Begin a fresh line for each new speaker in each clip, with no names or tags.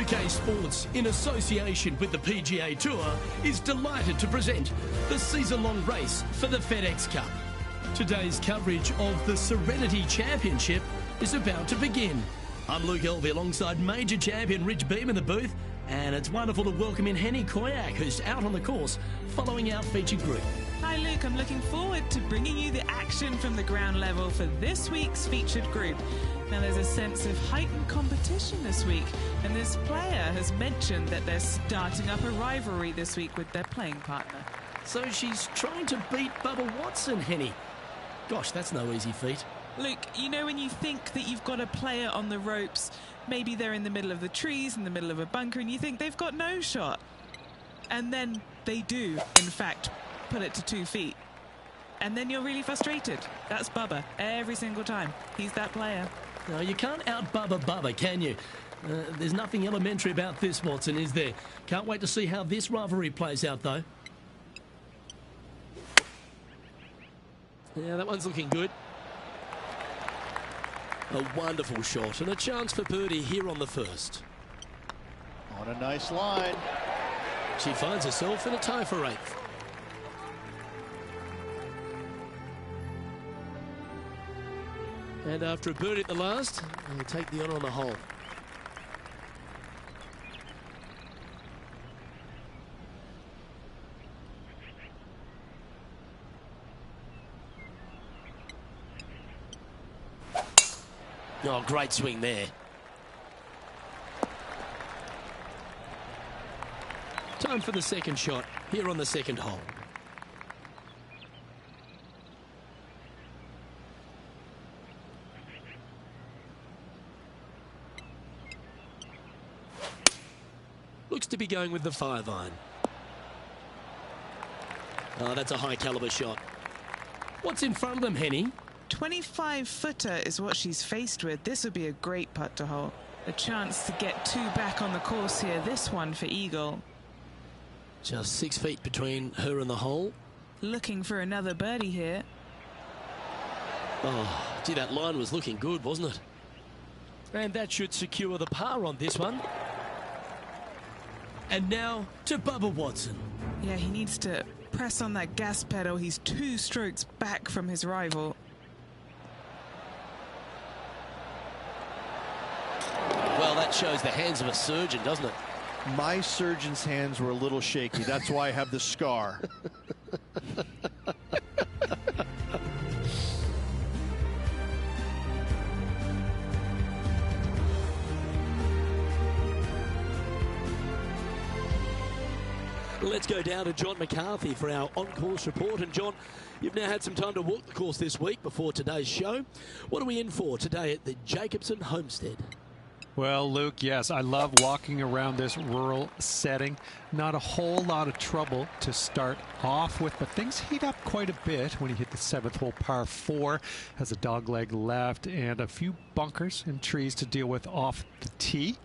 PGA Sports, in association with the PGA Tour, is delighted to present the season-long race for the FedEx Cup. Today's coverage of the Serenity Championship is about to begin. I'm Luke Elvey alongside major champion Rich Beam in the booth, and it's wonderful to welcome in Henny Koyak, who's out on the course following our featured group.
Hi Luke, I'm looking forward to bringing you the action from the ground level for this week's featured group. Now there's a sense of heightened competition this week, and this player has mentioned that they're starting up a rivalry this week with their playing partner.
So she's trying to beat Bubba Watson, Henny. Gosh, that's no easy feat.
Luke, you know when you think that you've got a player on the ropes, maybe they're in the middle of the trees, in the middle of a bunker, and you think they've got no shot. And then they do, in fact, put it to 2 feet. And then you're really frustrated. That's Bubba, every single time. He's that player.
No, you can't out-Bubba Bubba, can you? There's nothing elementary about this, Watson, is there? Can't wait to see how this rivalry plays out, though. Yeah, that one's looking good. A wonderful shot and a chance for birdie here on the first.
On a nice line.
She finds herself in a tie for 8th. And after a birdie at the last, they'll take the honour on the hole. Oh, great swing there. Time for the second shot here on the second hole. Looks to be going with the 5-iron. Oh, that's a high caliber shot. What's in front of them, Henny?
25-footer is what she's faced with. This would be a great putt to hole. A chance to get 2 back on the course here. This one for eagle.
Just 6 feet between her and the hole.
Looking for another birdie here.
Oh, gee, that line was looking good, wasn't it? And that should secure the par on this one. And now to Bubba Watson.
Yeah, he needs to press on that gas pedal. He's 2 strokes back from his rival.
Well, that shows the hands of a surgeon, doesn't it?
My surgeon's hands were a little shaky. That's why I have the scar.
Let's go down to John McCarthy for our on-course report. And John, you've now had some time to walk the course this week before today's show. What are we in for today at the Jacobson Homestead?
Well, Luke, yes, I love walking around this rural setting. Not a whole lot of trouble to start off with, but things heat up quite a bit when you hit the 7th hole. Par 4 has a dogleg left and a few bunkers and trees to deal with off the tee.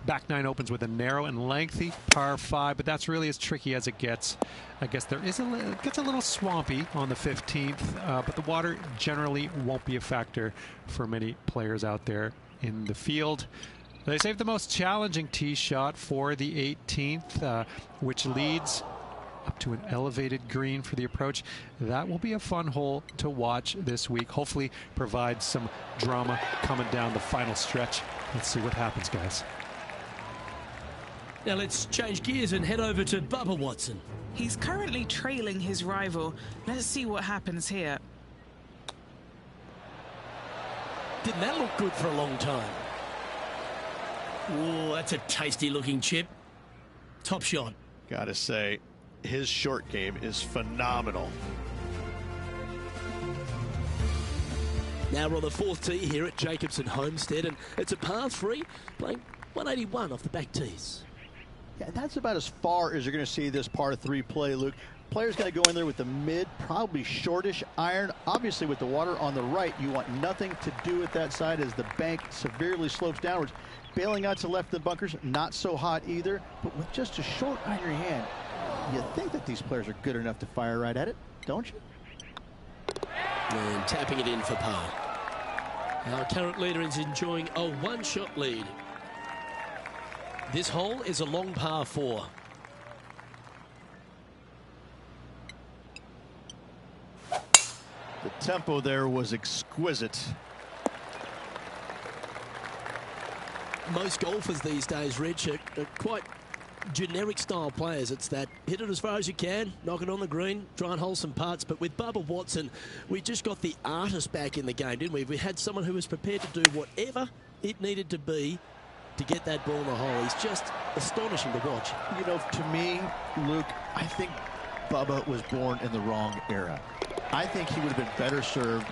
Back 9 opens with a narrow and lengthy par 5, but that's really as tricky as it gets. I guess there is it gets a little swampy on the 15th, but the water generally won't be a factor for many players out there in the field. They saved the most challenging tee shot for the 18th, which leads up to an elevated green for the approach. That will be a fun hole to watch this week. Hopefully provide some drama coming down the final stretch. Let's see what happens, guys.
Now let's change gears and head over to Bubba Watson.
He's currently trailing his rival. Let's see what happens here.
Didn't that look good for a long time? Oh, that's a tasty looking chip. Top shot.
Gotta say, his short game is phenomenal.
Now we're on the fourth tee here at Jacobson Homestead, and it's a par 3, playing 181 off the back tees.
Yeah, that's about as far as you're going to see this par 3 play, Luke. Player's got to go in there with the mid, probably shortish iron. Obviously, with the water on the right, you want nothing to do with that side as the bank severely slopes downwards. Bailing out to the left of the bunkers, not so hot either. But with just a short iron in your hand, you think that these players are good enough to fire right at it, don't you?
And tapping it in for par. Our current leader is enjoying a one-shot lead. This hole is a long par 4.
The tempo there was exquisite.
Most golfers these days, Rich, are quite generic style players. It's that hit it as far as you can, knock it on the green, try and hold some putts. But with Bubba Watson, we just got the artist back in the game, didn't we? We had someone who was prepared to do whatever it needed to be to get that ball in the hole. He's just astonishing to watch.
You know, to me, Luke, I think Bubba was born in the wrong era. I think he would have been better served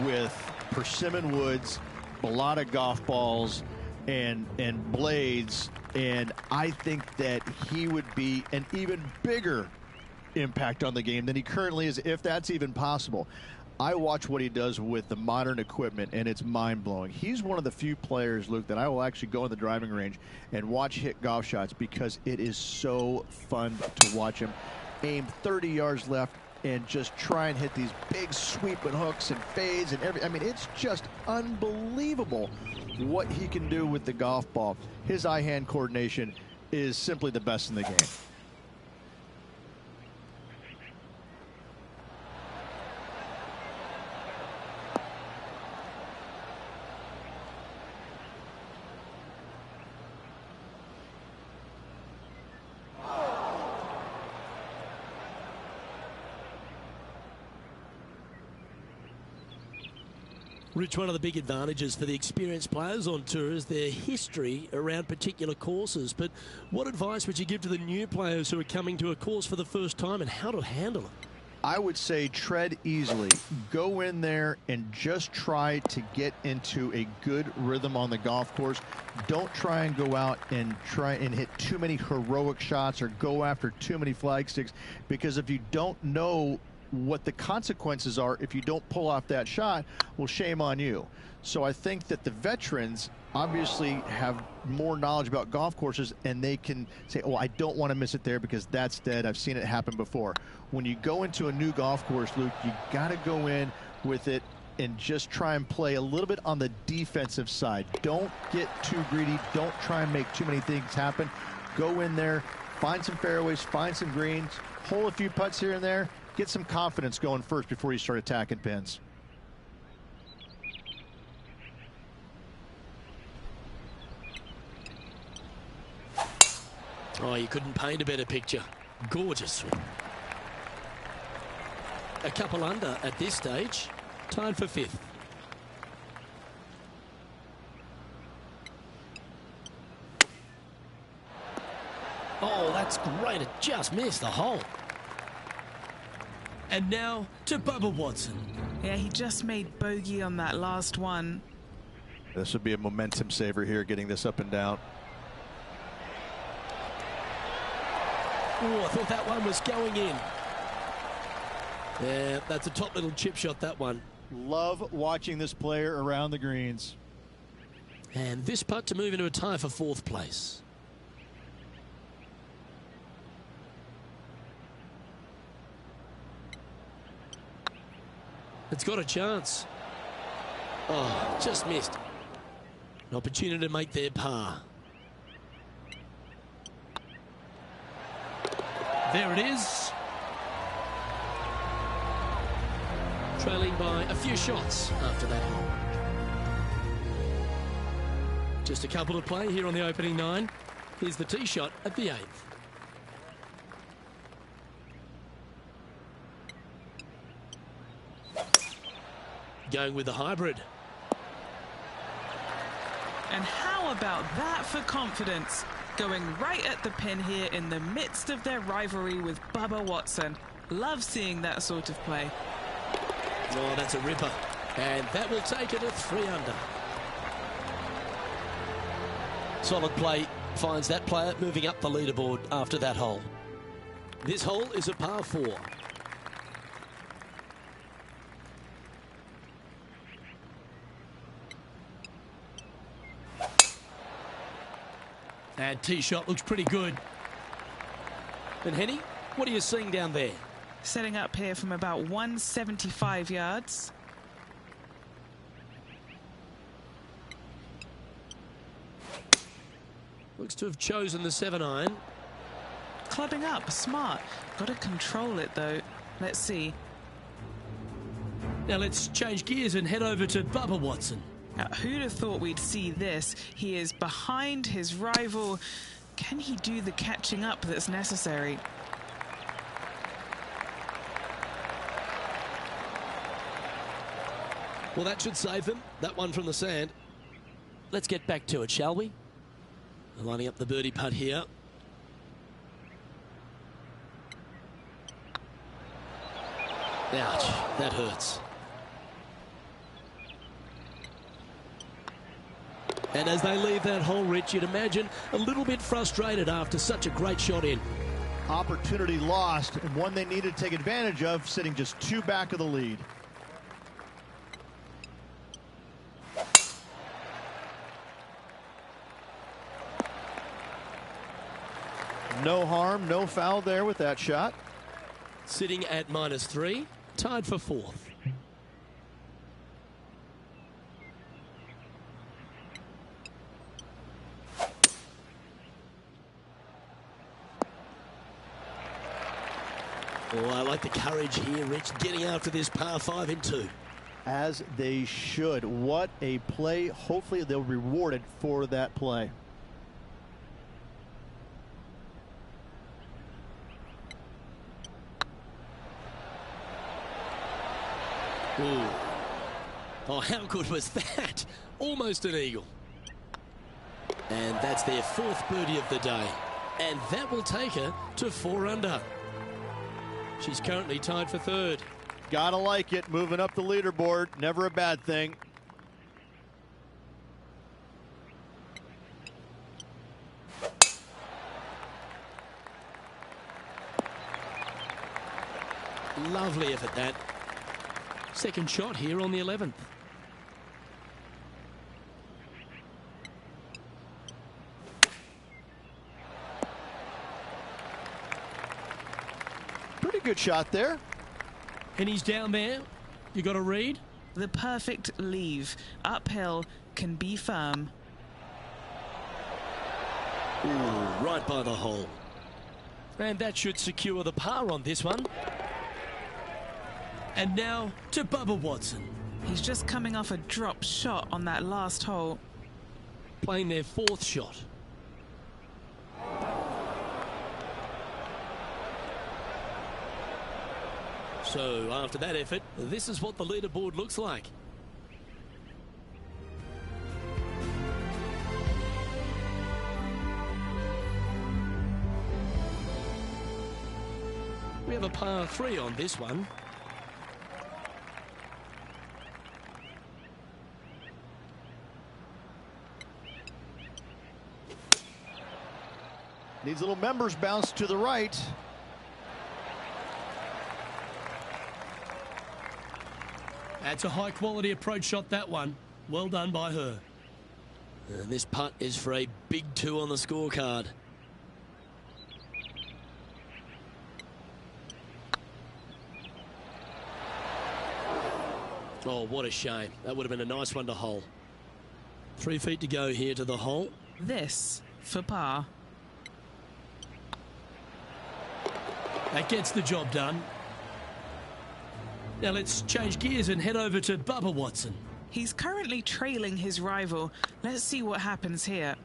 with persimmon woods, a lot of golf balls, and blades, and I think that he would be an even bigger impact on the game than he currently is, if that's even possible. I watch what he does with the modern equipment, and it's mind-blowing. He's one of the few players, Luke, that I will actually go in the driving range and watch hit golf shots because it is so fun to watch him aim 30 yards left and just try and hit these big sweeping hooks and fades and everything. I mean, it's just unbelievable what he can do with the golf ball. His eye-hand coordination is simply the best in the game.
Rich, one of the big advantages for the experienced players on tour is their history around particular courses. But what advice would you give to the new players who are coming to a course for the first time and how to handle it?
I would say tread easily. Go in there and just try to get into a good rhythm on the golf course. Don't try and go out and try and hit too many heroic shots or go after too many flag sticks, because if you don't know what the consequences are if you don't pull off that shot, well, shame on you. So I think that the veterans obviously have more knowledge about golf courses, and they can say, oh, I don't want to miss it there because that's dead. I've seen it happen before. When you go into a new golf course, Luke, you got to go in with it and just try and play a little bit on the defensive side. Don't get too greedy. Don't try and make too many things happen. Go in there, find some fairways, find some greens, hole a few putts here and there. Get some confidence going first before you start attacking pins.
Oh, you couldn't paint a better picture. Gorgeous swing. A couple under at this stage. Tied for 5th. Oh, that's great. It just missed the hole. And now to Bubba Watson.
Yeah, he just made bogey on that last one.
This would be a momentum saver here, getting this up and down.
Oh, I thought that one was going in. Yeah, that's a top little chip shot, that one.
Love watching this player around the greens.
And this putt to move into a tie for 4th place. It's got a chance. Oh, just missed. An opportunity to make their par. There it is. Trailing by a few shots after that hole. Just a couple to play here on the opening 9. Here's the tee shot at the 8th. Going with the hybrid.
And how about that for confidence? Going right at the pin here in the midst of their rivalry with Bubba Watson. Love seeing that sort of play.
Oh, that's a ripper. And that will take it at 3 under. Solid play finds that player moving up the leaderboard after that hole. This hole is a par 4. And tee shot looks pretty good. And Henny, what are you seeing down there?
Setting up here from about 175 yards.
Looks to have chosen the 7-iron.
Clubbing up, smart. Got to control it though. Let's see.
Now let's change gears and head over to Bubba Watson.
Now, who'd have thought we'd see this? He is behind his rival. Can he do the catching up that's necessary?
Well, that should save them. That one from the sand. Let's get back to it, shall we? Lining up the birdie putt here. Ouch, that hurts. And as they leave that hole, Rich, you'd imagine a little bit frustrated after such a great shot in.
Opportunity lost, and one they needed to take advantage of, sitting just 2 back of the lead. No harm, no foul there with that shot.
Sitting at -3, tied for 4th. Oh, I like the courage here, Rich, getting after this par 5 in 2.
As they should. What a play. Hopefully they'll be rewarded for that play.
Ooh. Oh, how good was that? Almost an eagle. And that's their 4th birdie of the day. And that will take her to 4 under. She's currently tied for 3rd.
Gotta like it. Moving up the leaderboard. Never a bad thing.
Lovely effort, that. Second shot here on the 11th.
Pretty good shot there.
And he's down there. You got to read.
The perfect leave. Uphill, can be firm.
Ooh, right by the hole. And that should secure the par on this one. And now to Bubba Watson.
He's just coming off a drop shot on that last hole.
Playing their 4th shot. So after that effort, this is what the leaderboard looks like. We have a par 3 on this one.
Needs a little members bounce to the right.
That's a high-quality approach shot, that one. Well done by her. And this putt is for a big 2 on the scorecard. Oh, what a shame. That would have been a nice one to hole. 3 feet to go here to the hole.
This for par.
That gets the job done. Now let's change gears and head over to Bubba Watson.
He's currently trailing his rival. Let's see what happens here.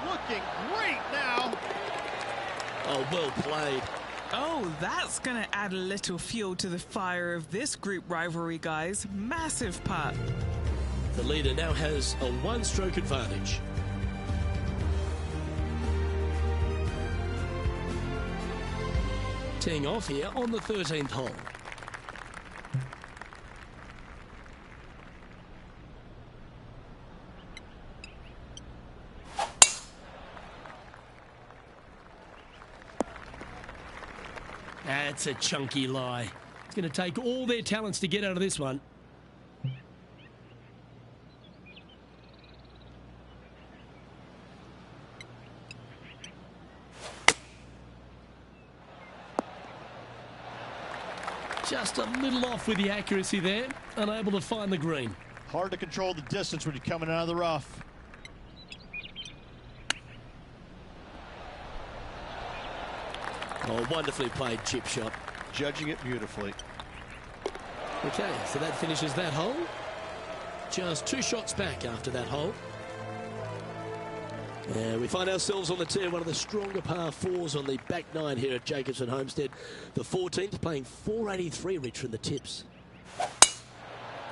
Looking great now.
Oh, well played.
Oh, that's going to add a little fuel to the fire of this group rivalry, guys. Massive putt.
The leader now has a one-stroke advantage. Teeing off here on the 13th hole. That's a chunky lie. It's going to take all their talents to get out of this one. Just a little off with the accuracy there, unable to find the green.
Hard to control the distance when you're coming out of the rough.
Oh, wonderfully played chip shot.
Judging it beautifully.
Okay, so that finishes that hole. Just 2 shots back after that hole. We find ourselves on the tee, one of the stronger par 4s on the back 9 here at Jacobson Homestead. The 14th playing 483, Rich, from the tips.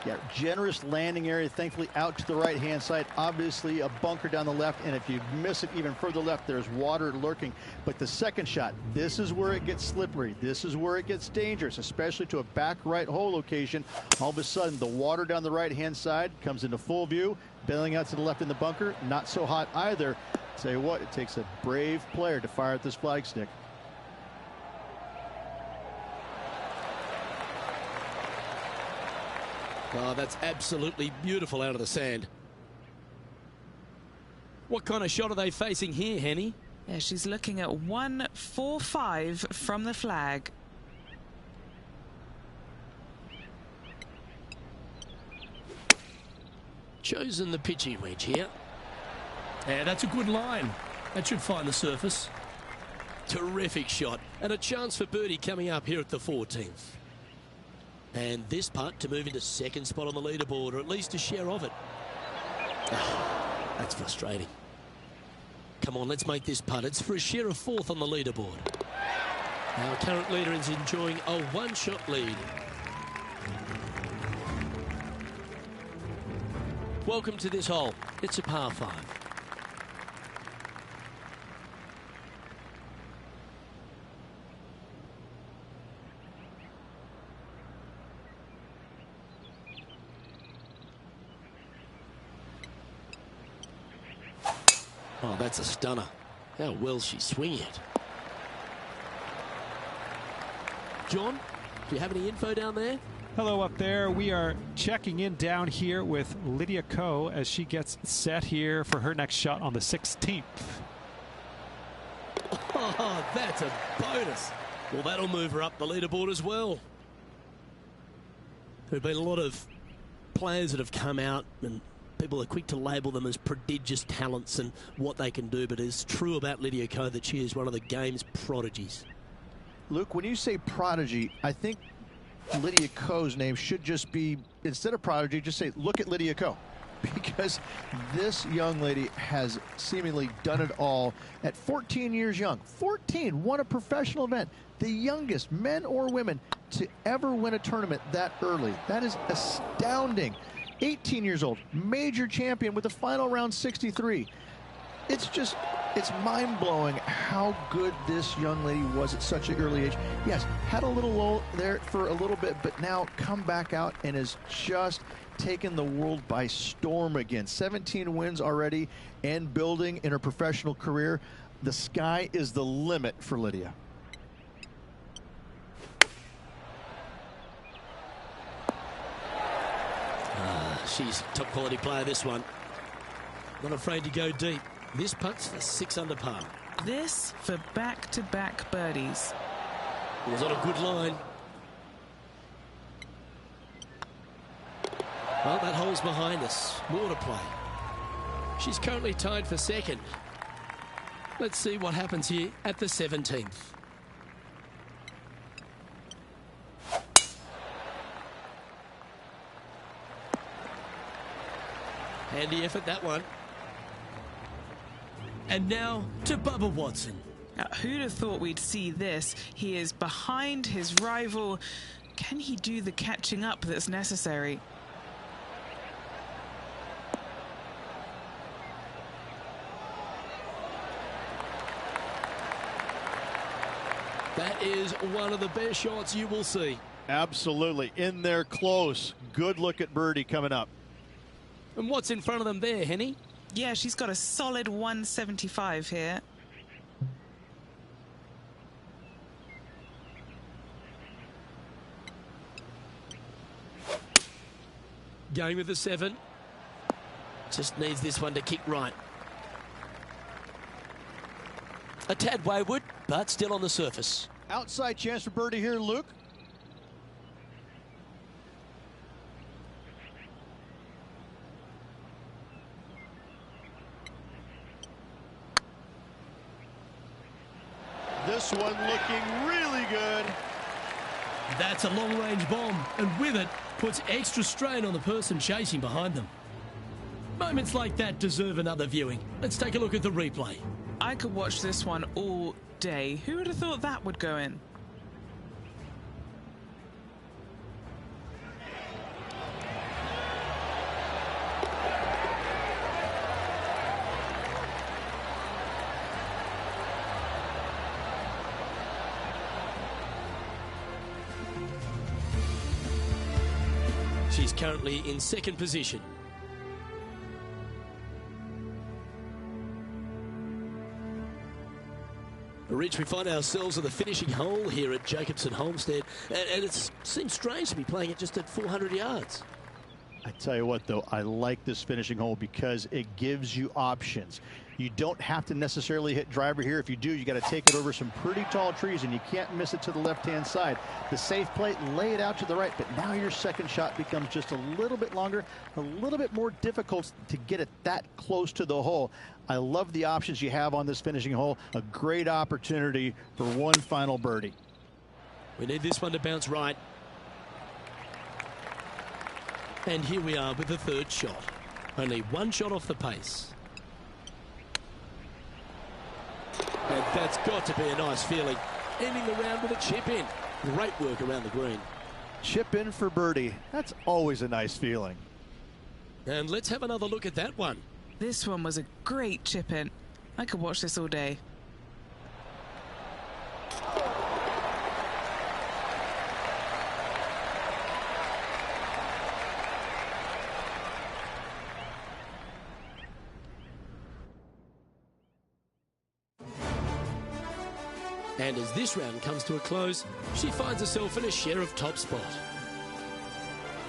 Yeah, generous landing area, thankfully out to the right-hand side. Obviously a bunker down the left, and if you miss it even further left, there's water lurking. But the second shot, this is where it gets slippery. This is where it gets dangerous, especially to a back right hole location. All of a sudden, the water down the right-hand side comes into full view. Bailing out to the left in the bunker, not so hot either. Tell you what, it takes a brave player to fire at this flagstick.
Oh, that's absolutely beautiful out of the sand. What kind of shot are they facing here, Henny?
Yeah, she's looking at 145 from the flag.
Chosen the pitching wedge here. Yeah, that's a good line. That should find the surface. Terrific shot. And a chance for birdie coming up here at the 14th. And this putt to move into second spot on the leaderboard, or at least a share of it. Oh, that's frustrating. Come on, let's make this putt. It's for a share of 4th on the leaderboard. Our current leader is enjoying a 1-shot lead. Welcome to this hole. It's a par 5. Oh, that's a stunner. How well she's swinging it. John, do you have any info down there?
Hello up there. We are checking in down here with Lydia Ko as she gets set here for her next shot on the 16th.
Oh, that's a bonus. Well, that'll move her up the leaderboard as well. There have been a lot of players that have come out, and people are quick to label them as prodigious talents and what they can do, but it's true about Lydia Ko that she is one of the game's prodigies.
Luke, when you say prodigy, I think Lydia Ko's name should just be, instead of prodigy, just say, look at Lydia Ko. Because this young lady has seemingly done it all at 14 years young. 14, won a professional event. The youngest, men or women, to ever win a tournament that early. That is astounding. 18 years old, major champion with the final round 63. It's mind-blowing how good this young lady was at such an early age. Yes, had a little lull there for a little bit, but now come back out and has just taken the world by storm again. 17 wins already and building in her professional career. The sky is the limit for Lydia.
She's a top quality player, this one. Not afraid to go deep. This putt's for 6 under par.
This for back-to-back birdies.
It was on a good line. Well, that hole's behind us. More to play. She's currently tied for second. Let's see what happens here at the 17th. Handy effort, that one. And now to Bubba Watson.
Now, who'd have thought we'd see this? He is behind his rival. Can he do the catching up that's necessary?
That is one of the best shots you will see.
Absolutely. In there close. Good look at birdie coming up.
And what's in front of them there, Henny?
Yeah, she's got a solid 175 here.
Going with the 7. Just needs this one to kick right. A tad wayward, but still on the surface.
Outside chance for birdie here, Luke. This one looking really good.
That's a long-range bomb, and with it, puts extra strain on the person chasing behind them. Moments like that deserve another viewing. Let's take a look at the replay.
I could watch this one all day. Who would have thought that would go in?
She's currently in second position. Rich, we find ourselves at the finishing hole here at Jacobson Homestead, and it seems strange to be playing it just at 400 yards.
I tell you what, though, I like this finishing hole because it gives you options. You don't have to necessarily hit driver here. If you do, you got to take it over some pretty tall trees, and you can't miss it to the left-hand side. The safe plate, lay it out to the right, but now your second shot becomes just a little bit longer, a little bit more difficult to get it that close to the hole. I love the options you have on this finishing hole. A great opportunity for one final birdie.
We need this one to bounce right. And here we are with the third shot. Only one shot off the pace. And that's got to be a nice feeling. Ending the round with a chip in. Great work around the green.
Chip in for birdie. That's always a nice feeling.
And let's have another look at that one.
This one was a great chip in. I could watch this all day.
And as this round comes to a close, she finds herself in a share of top spot.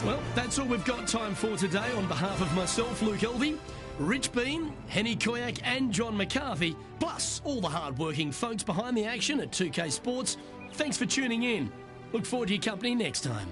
Well, that's all we've got time for today. On behalf of myself, Luke Elvey, Rich Bean, Henny Koyak and John McCarthy, plus all the hard-working folks behind the action at 2K Sports, thanks for tuning in. Look forward to your company next time.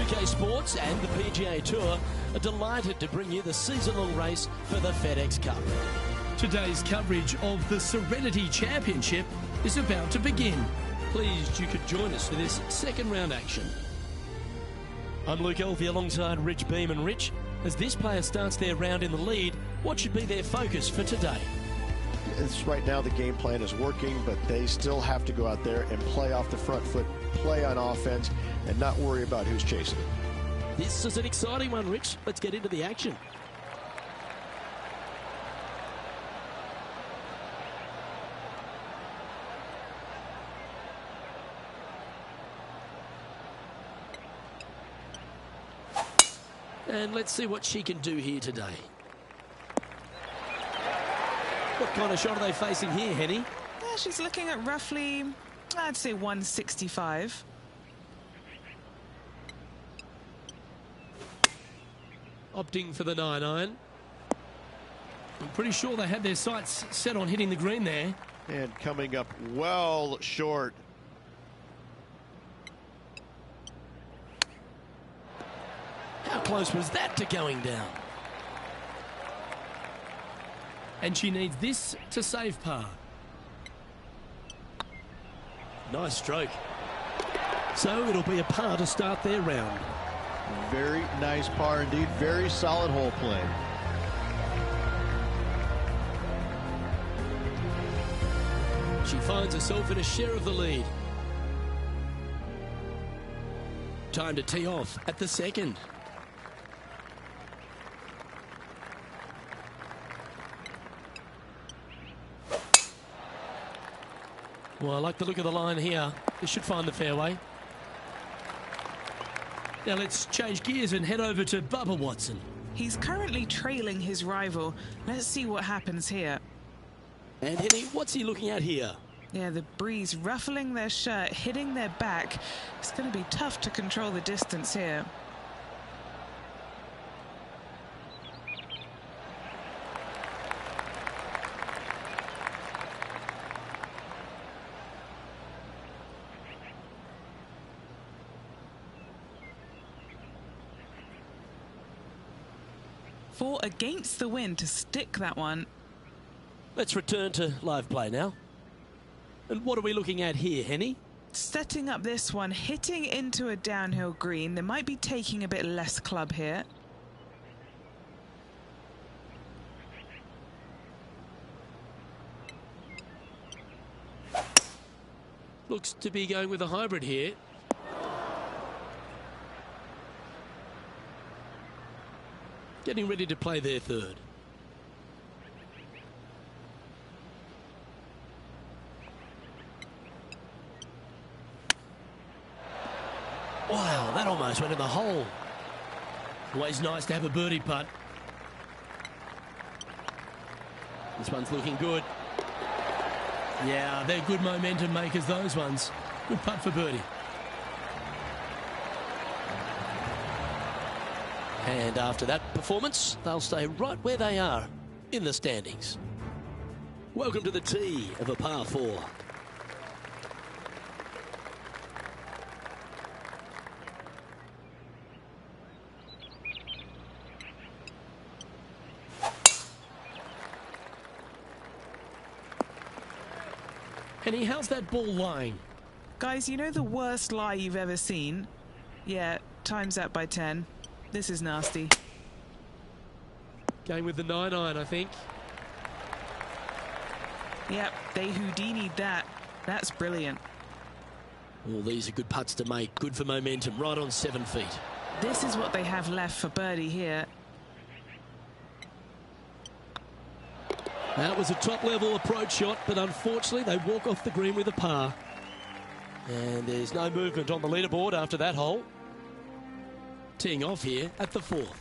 UK Sports and the PGA Tour are delighted to bring you the season-long race for the FedEx Cup. Today's coverage of the Serenity Championship is about to begin. Pleased you could join us for this second round action. I'm Luke Elvey alongside Rich Beam. And Rich, as this player starts their round in the lead, what should be their focus for today?
Right now the game plan is working, but they still have to go out there and play off the front foot, play on offense, and not worry about who's chasing.
This is an exciting one, Rich. Let's get into the action. And let's see what she can do here today. What kind of shot are they facing here, Henny?
Yeah, she's looking at roughly, I'd say 165.
Opting for the 9-iron. I'm pretty sure they had their sights set on hitting the green there.
And coming up well short.
How close was that to going down? And she needs this to save par. Nice stroke. So it'll be a par to start their round.
Very nice par indeed. Very solid hole play.
She finds herself in a share of the lead. Time to tee off at the second. Well, I like the look of the line here. This should find the fairway. Now let's change gears and head over to Bubba Watson.
He's currently trailing his rival. Let's see what happens here.
And Henny, what's he looking at here?
Yeah, the breeze ruffling their shirt, hitting their back. It's going to be tough to control the distance here. Four against the wind to stick that one.
Let's return to live play now. And what are we looking at here, Henny?
Setting up this one, hitting into a downhill green. They might be taking a bit less club here.
Looks to be going with a hybrid here. Getting ready to play their third. Wow, that almost went in the hole. Always nice to have a birdie putt. This one's looking good. Yeah, they're good momentum makers, those ones. Good putt for birdie. And after that performance, they'll stay right where they are in the standings. Welcome to the tee of a par 4. Henny, how's that ball lying?
Guys, you know the worst lie you've ever seen? Yeah, times that by 10. This is nasty.
Going with the 9-iron, I think.
Yep, they Houdini'd that. That's brilliant.
Well, these are good putts to make. Good for momentum, right on 7 feet.
This is what they have left for birdie here.
That was a top-level approach shot, but unfortunately they walk off the green with a par. And there's no movement on the leaderboard after that hole. Teeing off here at the 4th.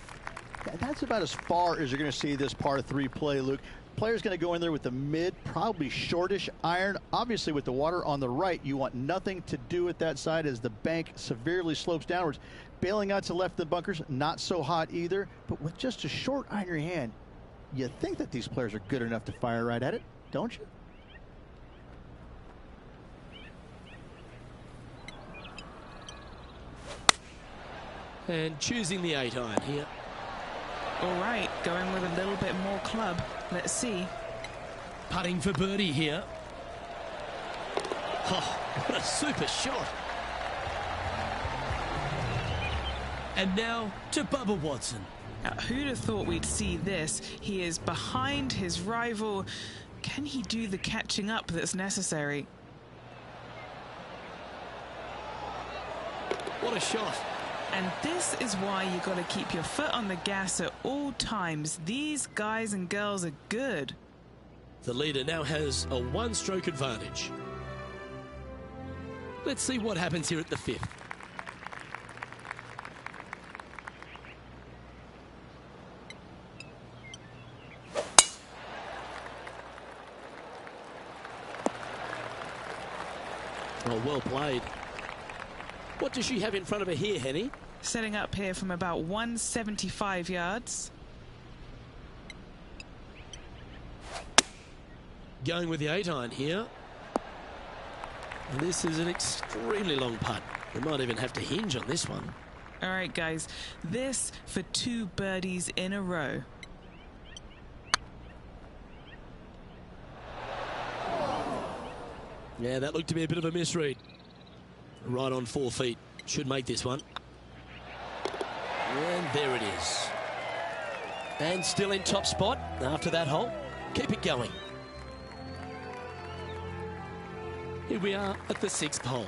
That's about as far as you're going to see this par 3 play, Luke. Player's going to go in there with the mid, probably shortish iron. Obviously, with the water on the right, you want nothing to do with that side as the bank severely slopes downwards. Bailing out to left of the bunkers, not so hot either. But with just a short iron in your hand, you think that these players are good enough to fire right at it, don't you?
And choosing the 8-iron here.
All right, going with a little bit more club. Let's see.
Putting for birdie here. Oh, what a super shot. And now to Bubba Watson.
Now, who'd have thought we'd see this? He is behind his rival. Can he do the catching up that's necessary?
What a shot.
And this is why you got to keep your foot on the gas at all times. These guys and girls are good.
The leader now has a one-stroke advantage. Let's see what happens here at the 5th. Oh, well played. What does she have in front of her here, Henny?
Setting up here from about 175 yards.
Going with the 8-iron here. And this is an extremely long putt. We might even have to hinge on this one.
All right, guys. This for 2 birdies in a row.
Yeah, that looked to be a bit of a misread. Right on 4 feet. Should make this one. And there it is. And still in top spot after that hole. Keep it going. Here we are at the 6th hole.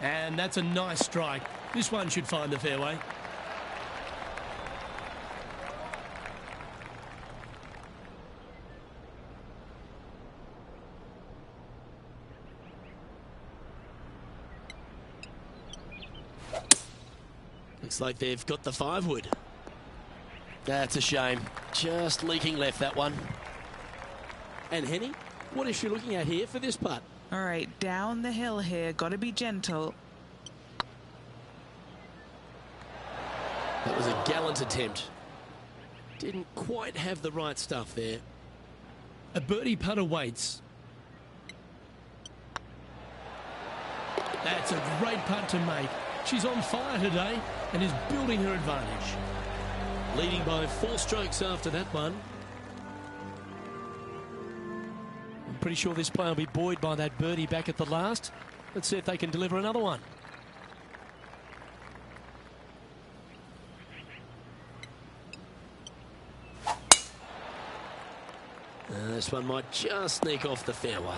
And that's a nice strike. This one should find the fairway. Looks like they've got the 5-wood. That's a shame. Just leaking left, that one. And Henny, what is she looking at here for this putt?
All right, down the hill here. Got to be gentle.
That was a gallant attempt. Didn't quite have the right stuff there. A birdie putt awaits. That's a great putt to make. She's on fire today and is building her advantage. Leading by 4 strokes after that one. I'm pretty sure this player will be buoyed by that birdie back at the last. Let's see if they can deliver another one. This one might just sneak off the fairway.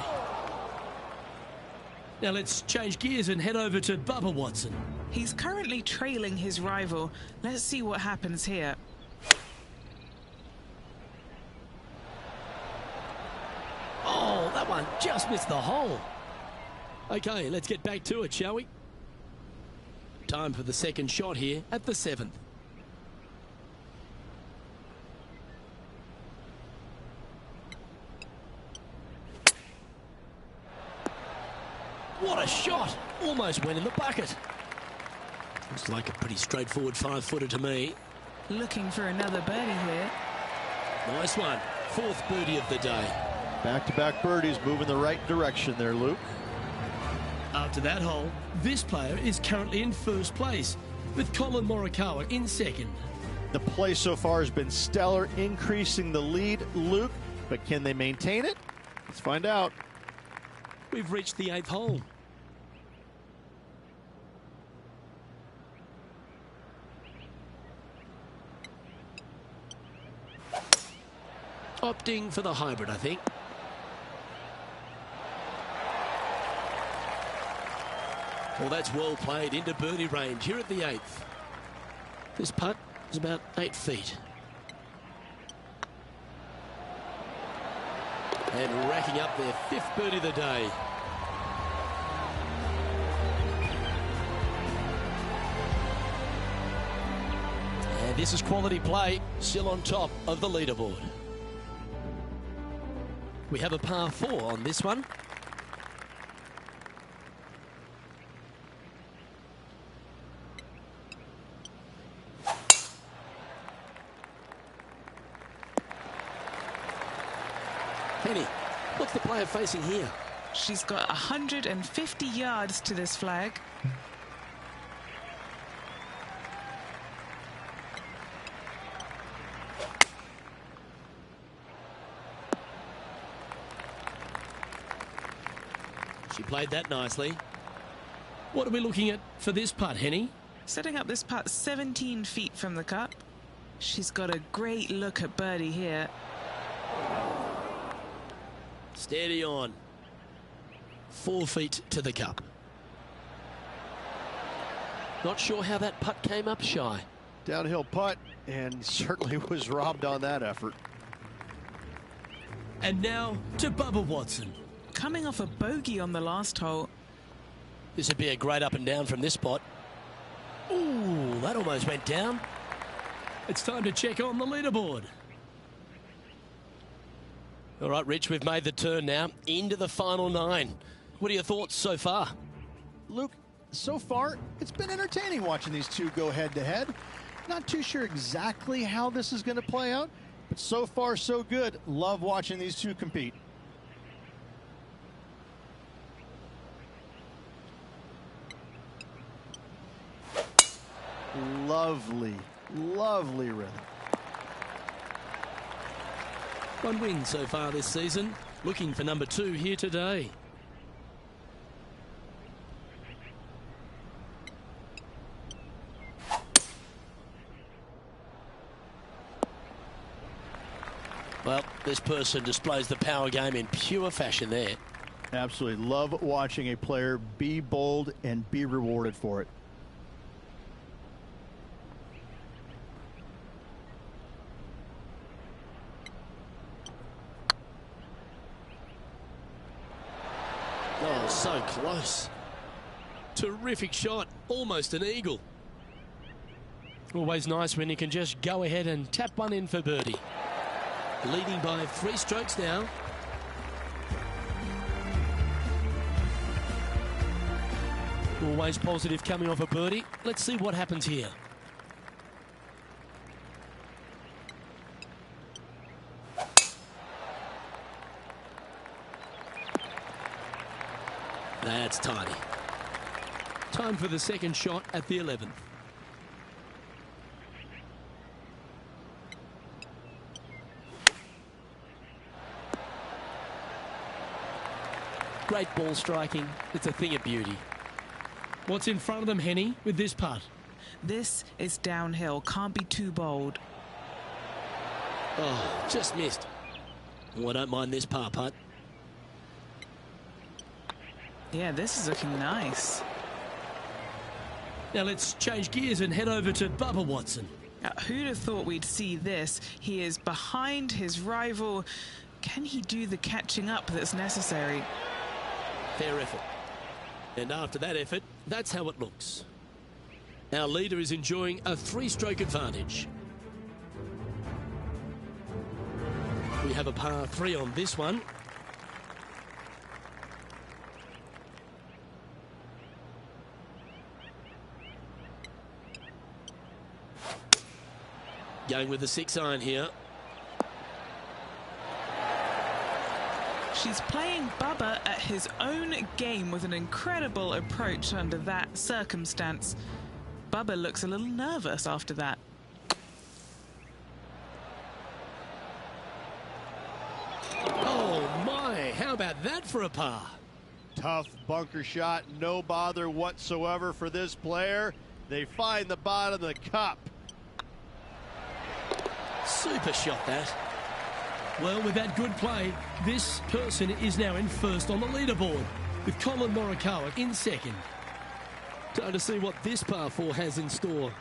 Now let's change gears and head over to Bubba Watson.
He's currently trailing his rival. Let's see what happens here.
Oh, that one just missed the hole. Okay, let's get back to it, shall we? Time for the second shot here at the 7th. What a shot! Almost went in the bucket. Looks like a pretty straightforward 5-footer to me.
Looking for another birdie here.
Nice one. 4th birdie of the day.
Back-to-back birdies, moving the right direction there, Luke.
After that hole, this player is currently in 1st place, with Colin Morikawa in 2nd.
The play so far has been stellar, increasing the lead, Luke. But can they maintain it? Let's find out.
We've reached the 8th hole. Opting for the hybrid, I think. Well, that's well played into birdie range here at the 8th. This putt is about 8 feet. And racking up their 5th birdie of the day. And this is quality play, still on top of the leaderboard. We have a par 4 on this one. Penny, what's the player facing here?
She's got 150 yards to this flag.
She played that nicely. What are we looking at for this putt, Henny?
Setting up this putt 17 feet from the cup. She's got a great look at birdie here.
Steady on. 4 feet to the cup. Not sure how that putt came up shy.
Downhill putt, and certainly was robbed on that effort.
And now to Bubba Watson.
Coming off a bogey on the last hole.
This would be a great up and down from this spot. Ooh, that almost went down. It's time to check on the leaderboard. All right, Rich, we've made the turn now into the final 9. What are your thoughts so far?
Luke, so far, it's been entertaining watching these two go head-to-head. Not too sure exactly how this is going to play out, but so far, so good. Love watching these two compete. Lovely, lovely rhythm.
1 win so far this season. Looking for number 2 here today. Well, this person displays the power game in pure fashion there.
Absolutely. Love watching a player be bold and be rewarded for it.
Oh, so close. Terrific shot. Almost an eagle. Always nice when you can just go ahead and tap one in for birdie. Leading by 3 strokes now. Always positive coming off a birdie. Let's see what happens here. That's tidy. Time for the second shot at the 11th. Great ball striking. It's a thing of beauty. What's in front of them, Henny, with this putt?
This is downhill. Can't be too bold.
Oh, just missed. Oh, I don't mind this par putt.
Yeah, this is looking nice.
Now let's change gears and head over to Bubba Watson.
Who'd have thought we'd see this? He is behind his rival. Can he do the catching up that's necessary?
Fair effort. And after that effort, that's how it looks. Our leader is enjoying a 3-stroke advantage. We have a par 3 on this one. Going with the 6-iron here.
She's playing Bubba at his own game with an incredible approach under that circumstance. Bubba looks a little nervous after that.
Oh my, how about that for a par?
Tough bunker shot, no bother whatsoever for this player. They find the bottom of the cup.
Super shot that. Well, with that good play, this person is now in first on the leaderboard, with Colin Morikawa in second. Time to see what this par 4 has in store.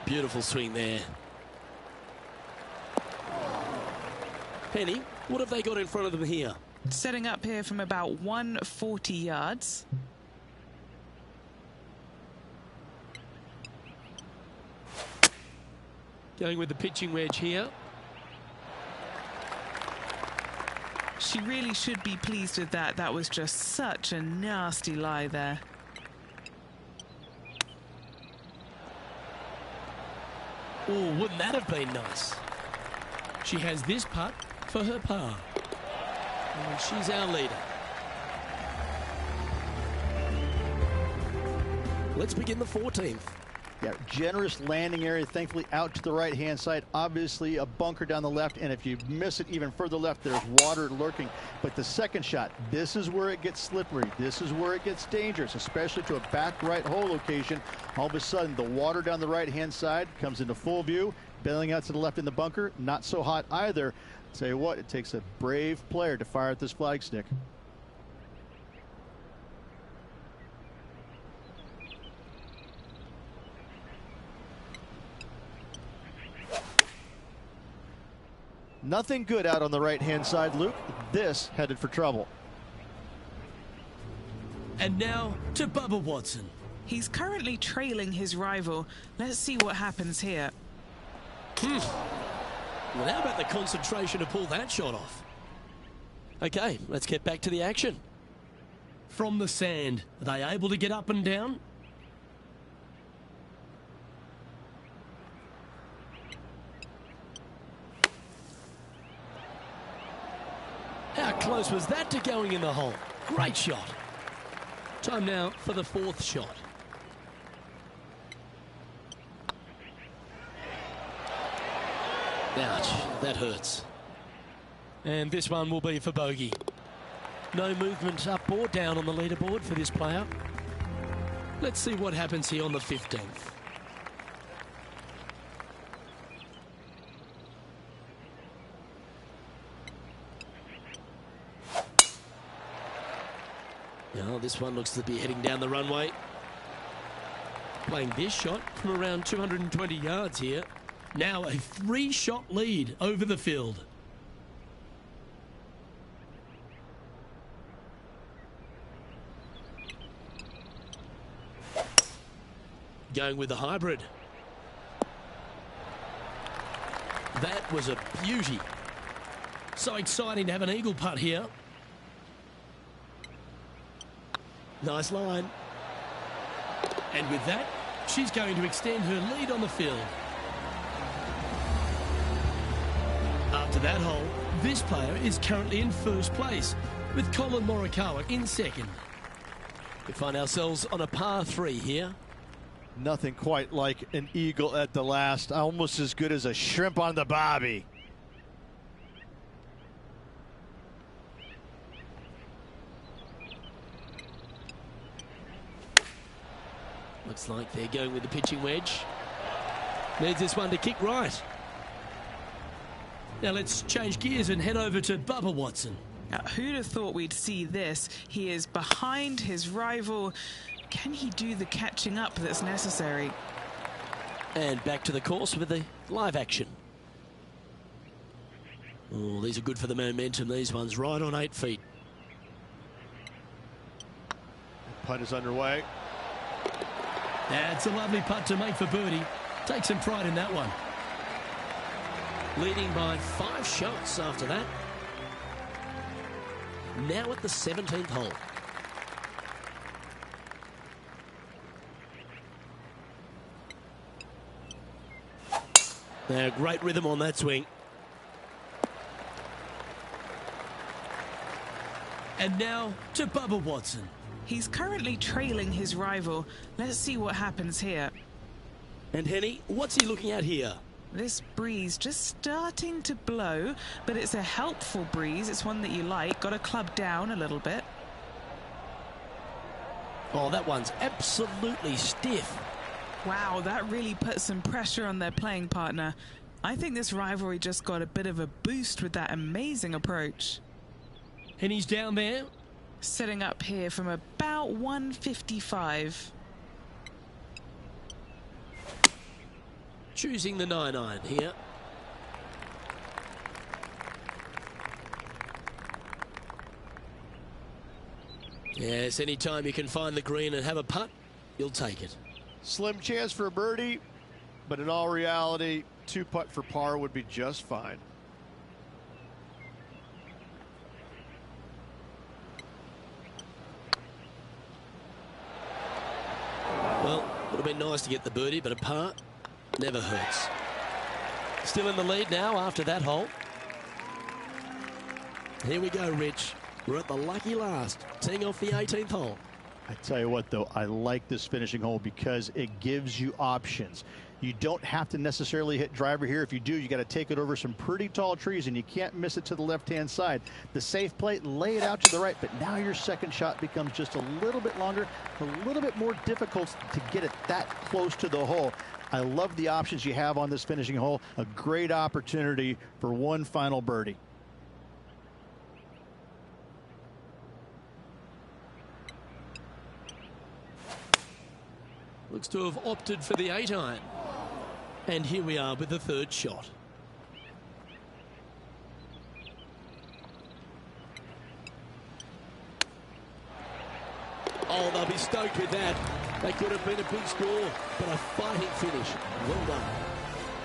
Beautiful swing there. Penny, what have they got in front of them here?
Setting up here from about 140 yards.
Going with the pitching wedge here.
She really should be pleased with that. That was just such a nasty lie there.
Oh, wouldn't that have been nice? She has this putt for her par. And she's our leader. Let's begin the 14th.
Yeah, generous landing area, thankfully out to the right-hand side. Obviously a bunker down the left, and if you miss it even further left, there's water lurking. But the second shot, this is where it gets slippery. This is where it gets dangerous, especially to a back right hole location. All of a sudden, the water down the right-hand side comes into full view. Bailing out to the left in the bunker, not so hot either. I'll tell you what, it takes a brave player to fire at this flagstick. Nothing good out on the right-hand side, Luke. This headed for trouble.
And now to Bubba Watson.
He's currently trailing his rival. Let's see what happens here.
Well, how about the concentration to pull that shot off? Okay, let's get back to the action. From the sand, are they able to get up and down? How close was that to going in the hole? Great shot. Time now for the fourth shot. Ouch, that hurts. And this one will be for bogey. No movement up or down on the leaderboard for this player. Let's see what happens here on the 15th. Now this one looks to be heading down the runway. Playing this shot from around 220 yards here. Now a 3-shot lead over the field. Going with the hybrid. That was a beauty. So exciting to have an eagle putt here. Nice line. And with that, she's going to extend her lead on the field. After that hole, this player is currently in first place, with Colin Morikawa in second. We find ourselves on a par 3 here.
Nothing quite like an eagle at the last. Almost as good as a shrimp on the bobby.
Looks like they're going with the pitching wedge. Needs this one to kick right. Now let's change gears and head over to Bubba Watson.
Now, who'd have thought we'd see this? He is behind his rival. Can he do the catching up that's necessary?
And back to the course with the live action. Oh, these are good for the momentum. These ones right on 8 feet.
Putt is underway.
That's a lovely putt to make for birdie. Take some pride in that one. Leading by 5 shots after that. Now at the 17th hole. Now, great rhythm on that swing. And now to Bubba Watson.
He's currently trailing his rival. Let's see what happens here.
And Henny, what's he looking at here?
This breeze just starting to blow, but it's a helpful breeze. It's one that you like. Got to club down a little bit.
Oh, that one's absolutely stiff.
Wow, that really put some pressure on their playing partner. I think this rivalry just got a bit of a boost with that amazing approach.
And he's down there.
Sitting up here from about 155.
Choosing the 9-iron here. Yes, anytime you can find the green and have a putt, you'll take it.
Slim chance for a birdie, but in all reality,
Two putt for par would be just fine.
Well, would have been nice to get the birdie, but a par never hurts. Still in the lead now after that hole. Here we go, Rich. We're at the lucky last, teeing off the 18th hole.
I tell you what, though, I like this finishing hole because it gives you options. You don't have to necessarily hit driver here. If you do, you got to take it over some pretty tall trees, and you can't miss it to the left-hand side. The safe play, lay it out to the right, but now your second shot becomes just a little bit longer, a little bit more difficult to get it that close to the hole. I love the options you have on this finishing hole. A great opportunity for one final birdie.
Looks to have opted for the 8-iron. And here we are with the third shot.
Oh, they'll be stoked with that. That could have been a big score, but a fighting finish. Well done.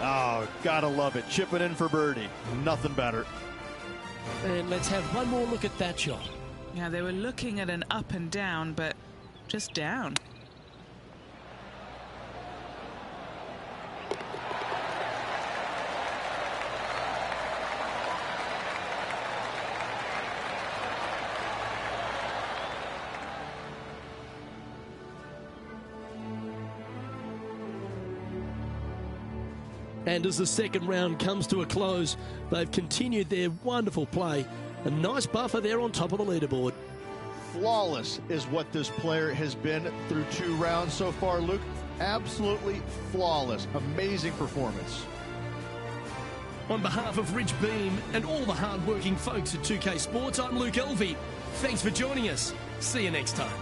Oh, gotta love it. Chipping in for birdie. Nothing better.
And let's have one more look at that shot.
Yeah, they were looking at an up and down, but just down.
And as the second round comes to a close, they've continued their wonderful play. A nice buffer there on top of the leaderboard.
Flawless is what this player has been through 2 rounds so far, Luke. Absolutely flawless. Amazing performance.
On behalf of Rich Beam and all the hard-working folks at 2K Sports, I'm Luke Elvey. Thanks for joining us. See you next time.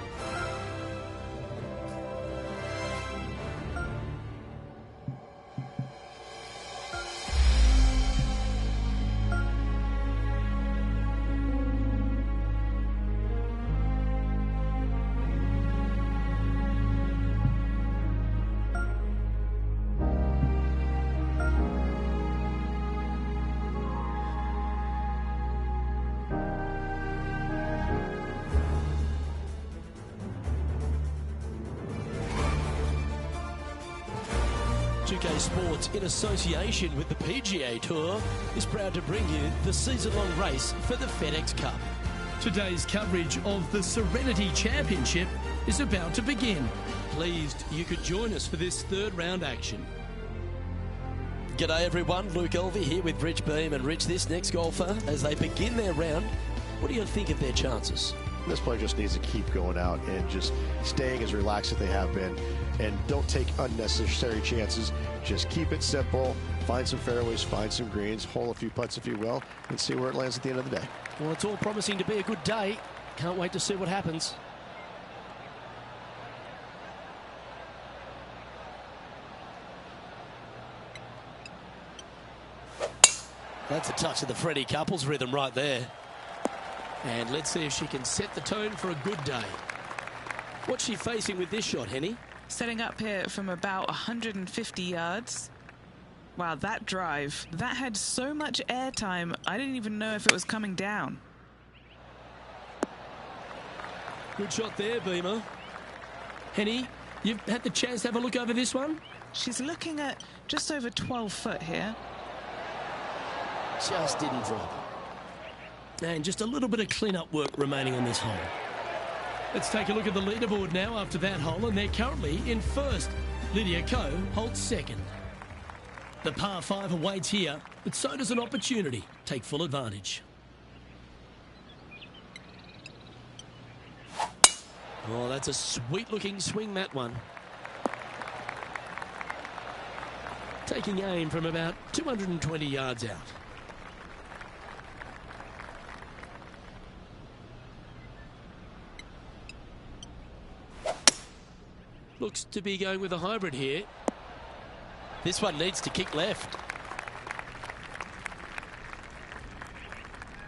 Sports, in association with the PGA Tour, is proud to bring you the season-long race for the FedEx Cup. Today's coverage of the Serenity Championship is about to begin. Pleased you could join us for this third round action.
G'day everyone, Luke Elvey here with Rich Beam. And Rich, this next golfer, as they begin their round, what do you think of their chances?
This player just needs to keep going out and just staying as relaxed as they have been, and don't take unnecessary chances. Just keep it simple, find some fairways, find some greens, hole a few putts if you will, and see where it lands at the end of the day.
Well, it's all promising to be a good day. Can't wait to see what happens. That's a touch of the Freddie Couples rhythm right there. And let's see if she can set the tone for a good day. What's she facing with this shot, Henny?
Setting up here from about 150 yards. Wow, that drive, that had so much airtime, I didn't even know if it was coming down.
Good shot there, Beamer. Henny, you've had the chance to have a look over this one?
She's looking at just over 12 foot here.
Just didn't drop. And just a little bit of clean-up work remaining on this hole. Let's take a look at the leaderboard now after that hole, and they're currently in first. Lydia Ko holds second. The par 5 awaits here, but so does an opportunity. Take full advantage. Oh, that's a sweet-looking swing, that one. Taking aim from about 220 yards out. Looks to be going with a hybrid here. This one needs to kick left.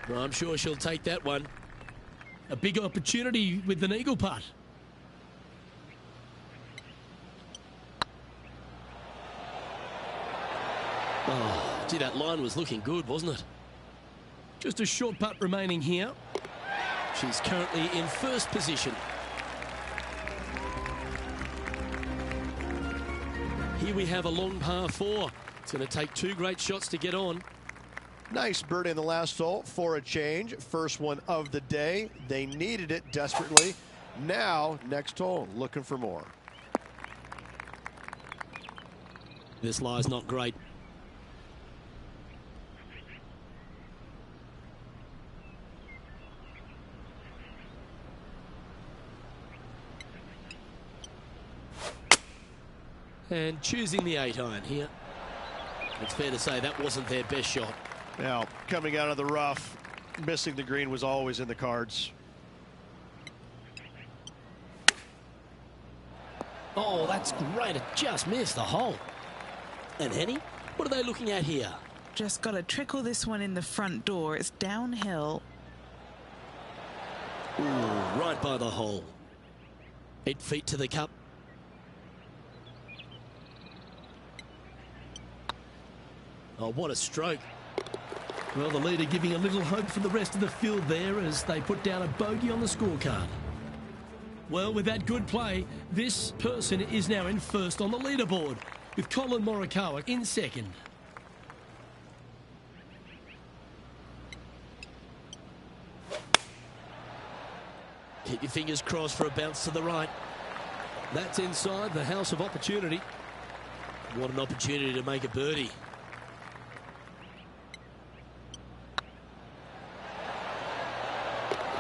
Well, I'm sure she'll take that one. A big opportunity with an eagle putt.
Oh, gee, that line was looking good, wasn't it?
Just a short putt remaining here.
She's currently in first position. Here we have a long par 4. It's going to take 2 great shots to get on.
Nice birdie in the last hole for a change. First one of the day. They needed it desperately. Now, next hole, looking for more.
This lie's not great. And choosing the 8-iron here. It's fair to say that wasn't their best shot.
Now, coming out of the rough, missing the green was always in the cards.
Oh, that's great. It just missed the hole. And Henny, what are they looking at here?
Just got to trickle this one in the front door. It's downhill.
Ooh, right by the hole. 8 feet to the cup. Oh, what a stroke.
Well, the leader giving a little hope for the rest of the field there as they put down a bogey on the scorecard. Well, with that good play, this person is now in first on the leaderboard, with Colin Morikawa in second.
Keep your fingers crossed for a bounce to the right. That's inside the house of opportunity. What an opportunity to make a birdie.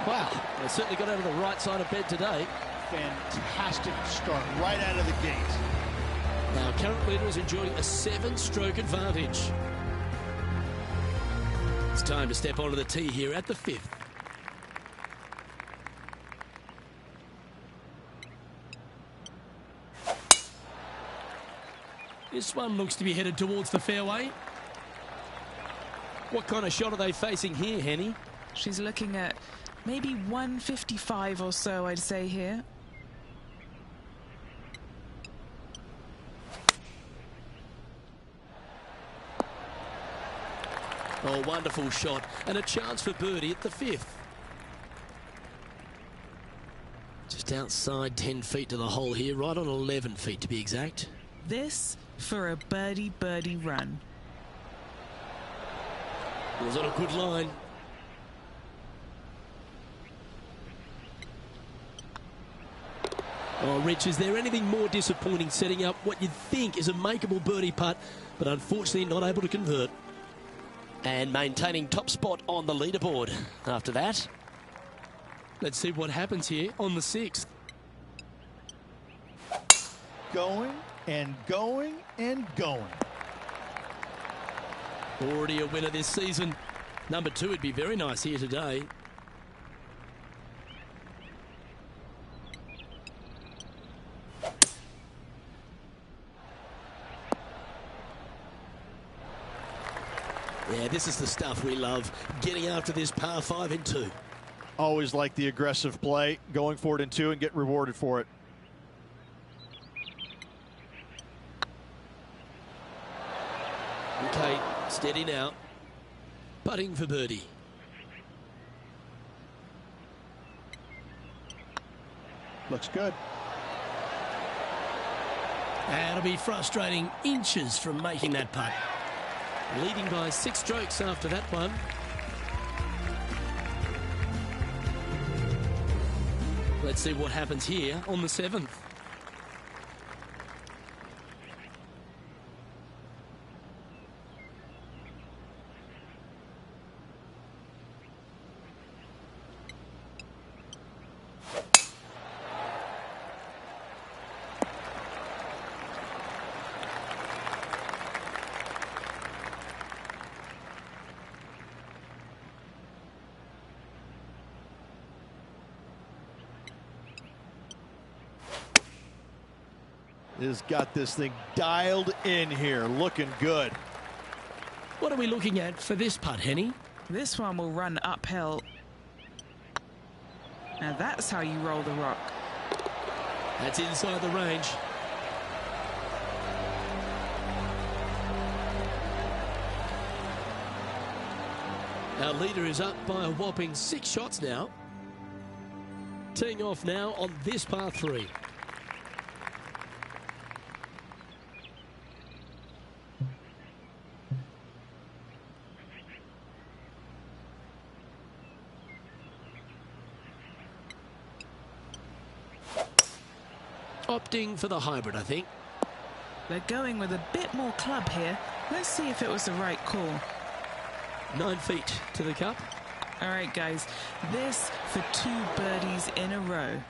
Wow, they certainly got out of the right side of bed today.
Fantastic start right out of the gate.
Now, current leader is enjoying a 7-stroke advantage. It's time to step onto the tee here at the 5th.
This one looks to be headed towards the fairway.
What kind of shot are they facing here, Henny?
She's looking at maybe 155 or so, I'd say here.
Oh, wonderful shot. And a chance for birdie at the 5th. Just outside 10 feet to the hole here, right on 11 feet to be exact.
This for a birdie run.
It was on a good line. Oh, Rich, is there anything more disappointing setting up what you'd think is a makeable birdie putt, but unfortunately not able to convert? And maintaining top spot on the leaderboard after that.
Let's see what happens here on the 6th.
Going and going and going.
Already a winner this season. Number 2 would be very nice here today.
Yeah, this is the stuff we love, getting after this par 5 in 2.
Always like the aggressive play, going for it in 2 and get rewarded for it.
Okay, steady now. Putting for birdie.
Looks good.
And it'll be frustrating, inches from making that putt.
Leading by 6 strokes after that one.
Let's see what happens here on the 7th.
Has got this thing dialed in here, looking good.
What are we looking at for this putt, Henny?
This one will run uphill. Now that's how you roll the rock.
That's inside the range. Our leader is up by a whopping 6 shots now. Teeing off now on this par 3. Opting for the hybrid, I think.
They're going with a bit more club here. Let's see if it was the right call.
9 feet to the cup.
All right, guys, this for 2 birdies in a row.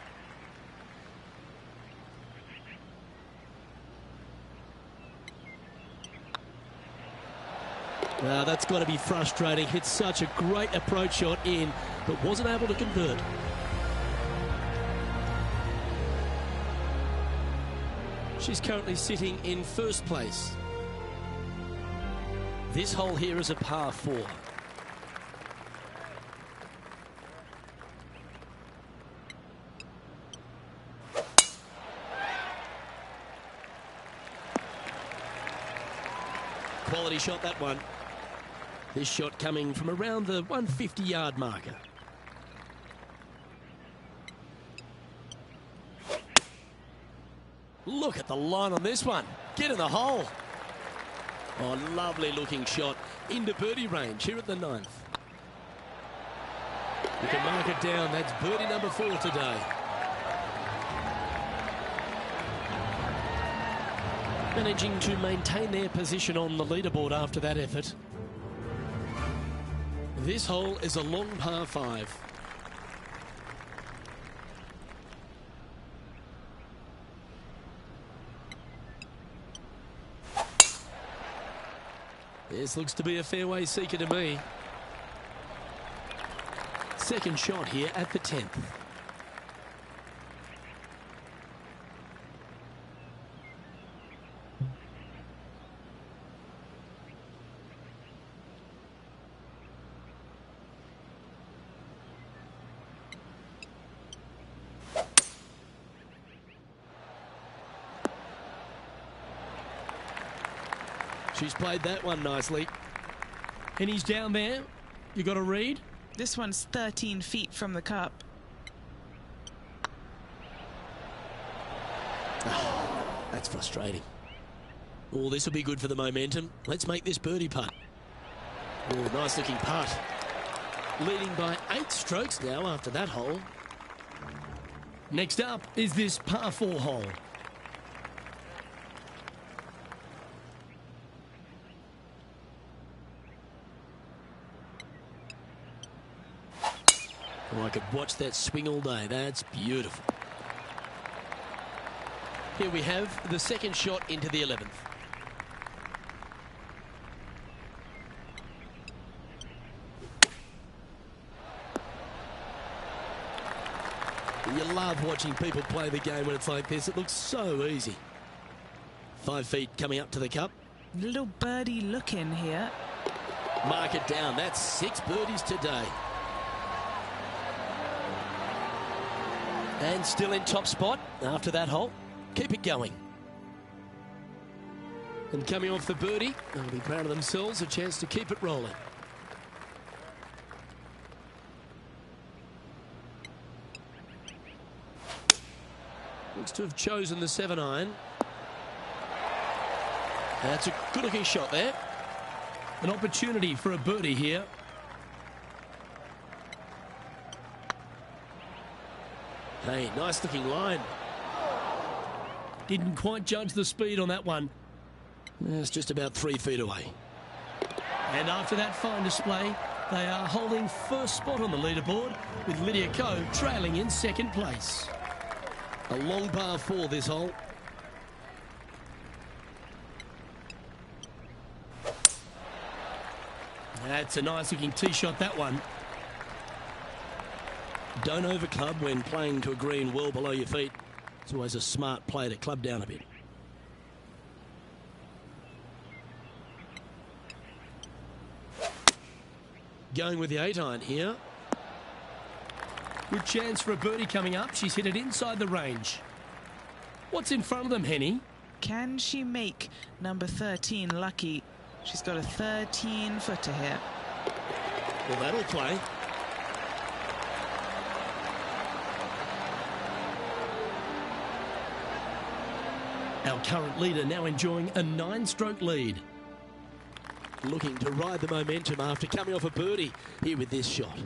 Now that's got to be frustrating. Hit such a great approach shot in, but wasn't able to convert. She's currently sitting in first place. This hole here is a par 4. Quality shot, that one. This shot coming from around the 150-yard marker. Look at the line on this one. Get in the hole. Oh, lovely looking shot into birdie range here at the 9th. You can mark it down. That's birdie number 4 today. Managing to maintain their position on the leaderboard after that effort. This hole is a long par 5. This looks to be a fairway seeker to me. Second shot here at the 10th. She's played that one nicely. And he's down there. You got a read?
This one's 13 feet from the cup.
Oh, that's frustrating. Oh, this will be good for the momentum. Let's make this birdie putt. Oh, nice looking putt. Leading by 8 strokes now after that hole.
Next up is this par 4 hole.
Oh, I could watch that swing all day. That's beautiful. Here we have the second shot into the 11th. You love watching people play the game when it's like this. It looks so easy. 5 feet coming up to the cup.
Little birdie look in here.
Mark it down. That's 6 birdies today. And still in top spot after that hole. Keep it going. And coming off the birdie, they'll be proud of themselves. A chance to keep it rolling. Looks to have chosen the 7-iron. That's a good-looking shot there.
An opportunity for a birdie here.
Hey, nice looking line.
Didn't quite judge the speed on that one.
It's just about 3 feet away.
And after that fine display, they are holding first spot on the leaderboard, with Lydia Ko trailing in second place.
A long par 4 this hole.
That's a nice looking tee shot, that one.
Don't overclub when playing to a green well below your feet. It's always a smart play to club down a bit. Going with the 8-iron here.
Good chance for a birdie coming up. She's hit it inside the range. What's in front of them, Henny?
Can she make number 13 lucky? She's got a 13-footer here.
Well, that'll play. Our current leader now enjoying a 9-stroke lead. Looking to ride the momentum after coming off a birdie here with this shot.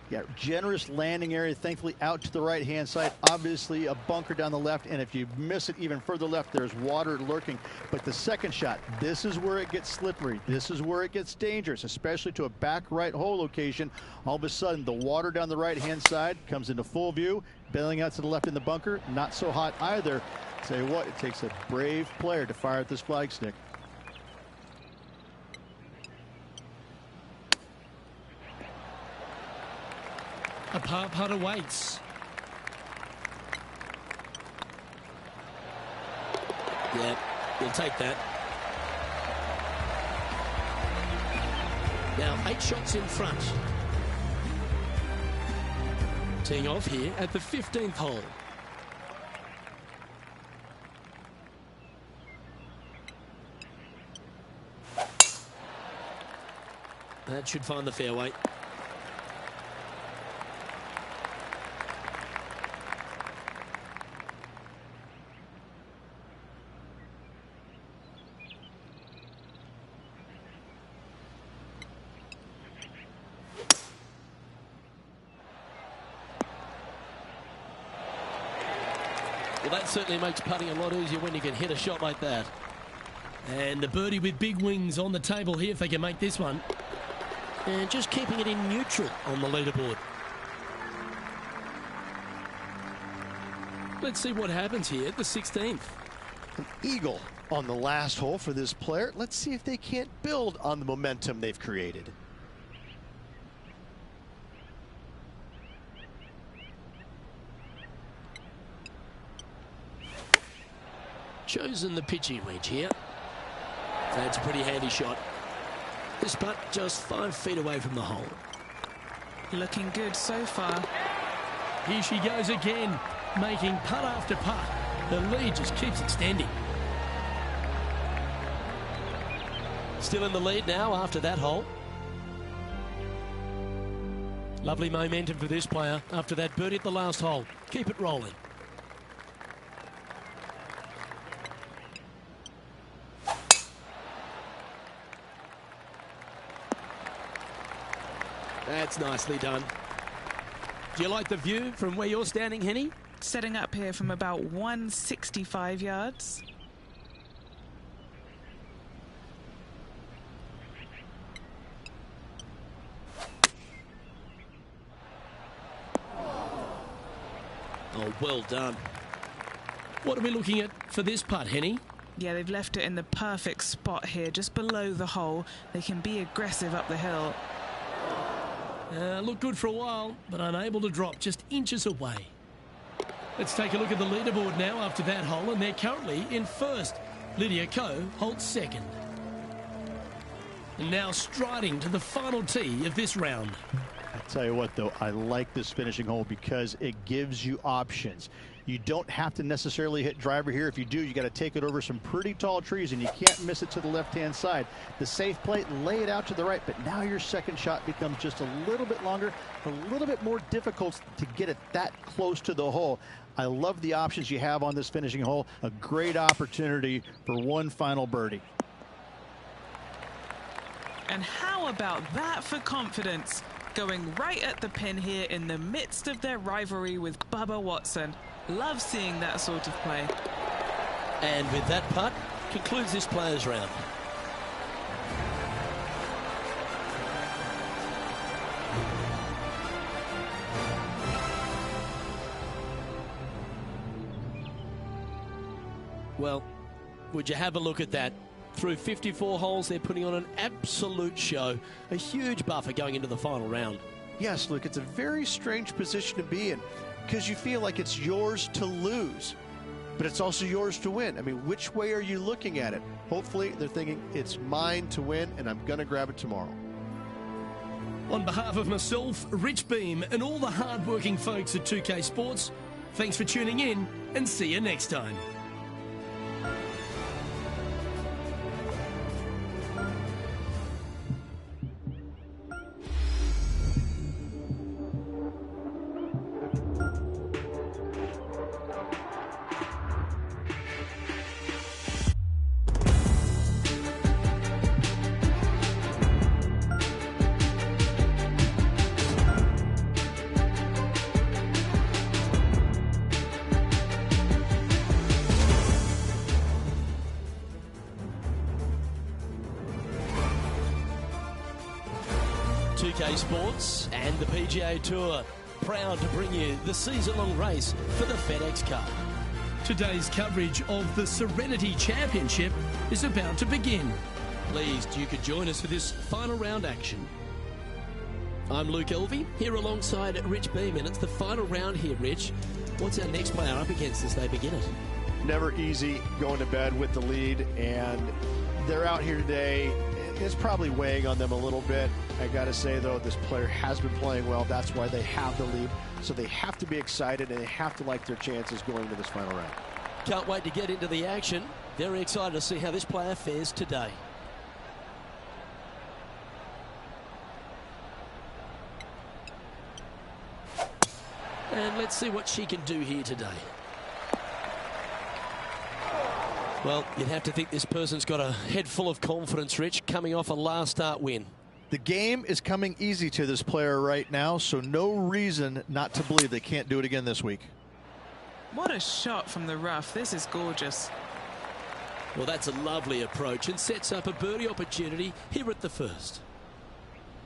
Yeah, generous landing area, thankfully out to the right-hand side. Obviously a bunker down the left, and if you miss it even further left, there's water lurking. But the second shot, this is where it gets slippery. This is where it gets dangerous, especially to a back right hole location. All of a sudden, the water down the right-hand side comes into full view, bailing out to the left in the bunker. Not so hot either. Tell you what, it takes a brave player to fire at this flag stick.
A par putt awaits.
Yeah, you'll take that. Now 8 shots in front. Teeing off here at the 15th hole. That should find the fairway. Well, that certainly makes putting a lot easier when you can hit a shot like that.
And the birdie with big wings on the table here if they can make this one.
And just keeping it in neutral on the leaderboard. Let's see what happens here at the 16th.
An eagle on the last hole for this player. Let's see if they can't build on the momentum they've created.
Chosen the pitching wedge here. That's a pretty handy shot. This putt just 5 feet away from the hole.
Looking good so far.
Here she goes again, making putt after putt. The lead just keeps extending.
Still in the lead now after that hole. Lovely momentum for this player after that birdie at the last hole. Keep it rolling. That's nicely done. Do you like the view from where you're standing, Henny?
Setting up here from about 165 yards.
Oh, well done.
What are we looking at for this putt, Henny?
Yeah, they've left it in the perfect spot here, just below the hole. They can be aggressive up the hill.
Looked good for a while, but unable to drop, just inches away. Let's take a look at the leaderboard now after that hole, and they're currently in first. Lydia Ko holds second. And now striding to the final tee of this round.
I tell you what, though, I like this finishing hole because it gives you options. You don't have to necessarily hit driver here. If you do, you got to take it over some pretty tall trees, and you can't miss it to the left-hand side. The safe play, lay it out to the right, but now your second shot becomes just a little bit longer, a little bit more difficult to get it that close to the hole. I love the options you have on this finishing hole. A great opportunity for one final birdie.
And how about that for confidence? Going right at the pin here in the midst of their rivalry with Bubba Watson. Love seeing that sort of play.
And with that putt, concludes this players' round. Well, would you have a look at that? Through 54 holes, they're putting on an absolute show. A huge buffer going into the final round.
Yes, Luke, it's a very strange position to be in because you feel like it's yours to lose, but it's also yours to win. I mean, which way are you looking at it? Hopefully, they're thinking it's mine to win, and I'm going to grab it tomorrow.
On behalf of myself, Rich Beam, and all the hard-working folks at 2K Sports, thanks for tuning in, and see you next time.
UK Sports and the PGA Tour, proud to bring you the season-long race for the FedEx Cup.
Today's coverage of the Serenity Championship is about to begin.
Pleased you could join us for this final round action. I'm Luke Elvey, here alongside Rich Beeman. It's the final round here, Rich. What's our next player up against as they begin it?
Never easy going to bed with the lead, and they're out here today. It's probably weighing on them a little bit. I got to say, though, this player has been playing well. That's why they have the lead. So they have to be excited, and they have to like their chances going into this final round.
Can't wait to get into the action. Very excited to see how this player fares today. And let's see what she can do here today. Well, you'd have to think this person's got a head full of confidence, Rich, coming off a last start win.
The game is coming easy to this player right now, so no reason not to believe they can't do it again this week.
What a shot from the rough. This is gorgeous.
Well, that's a lovely approach and sets up a birdie opportunity here at the first.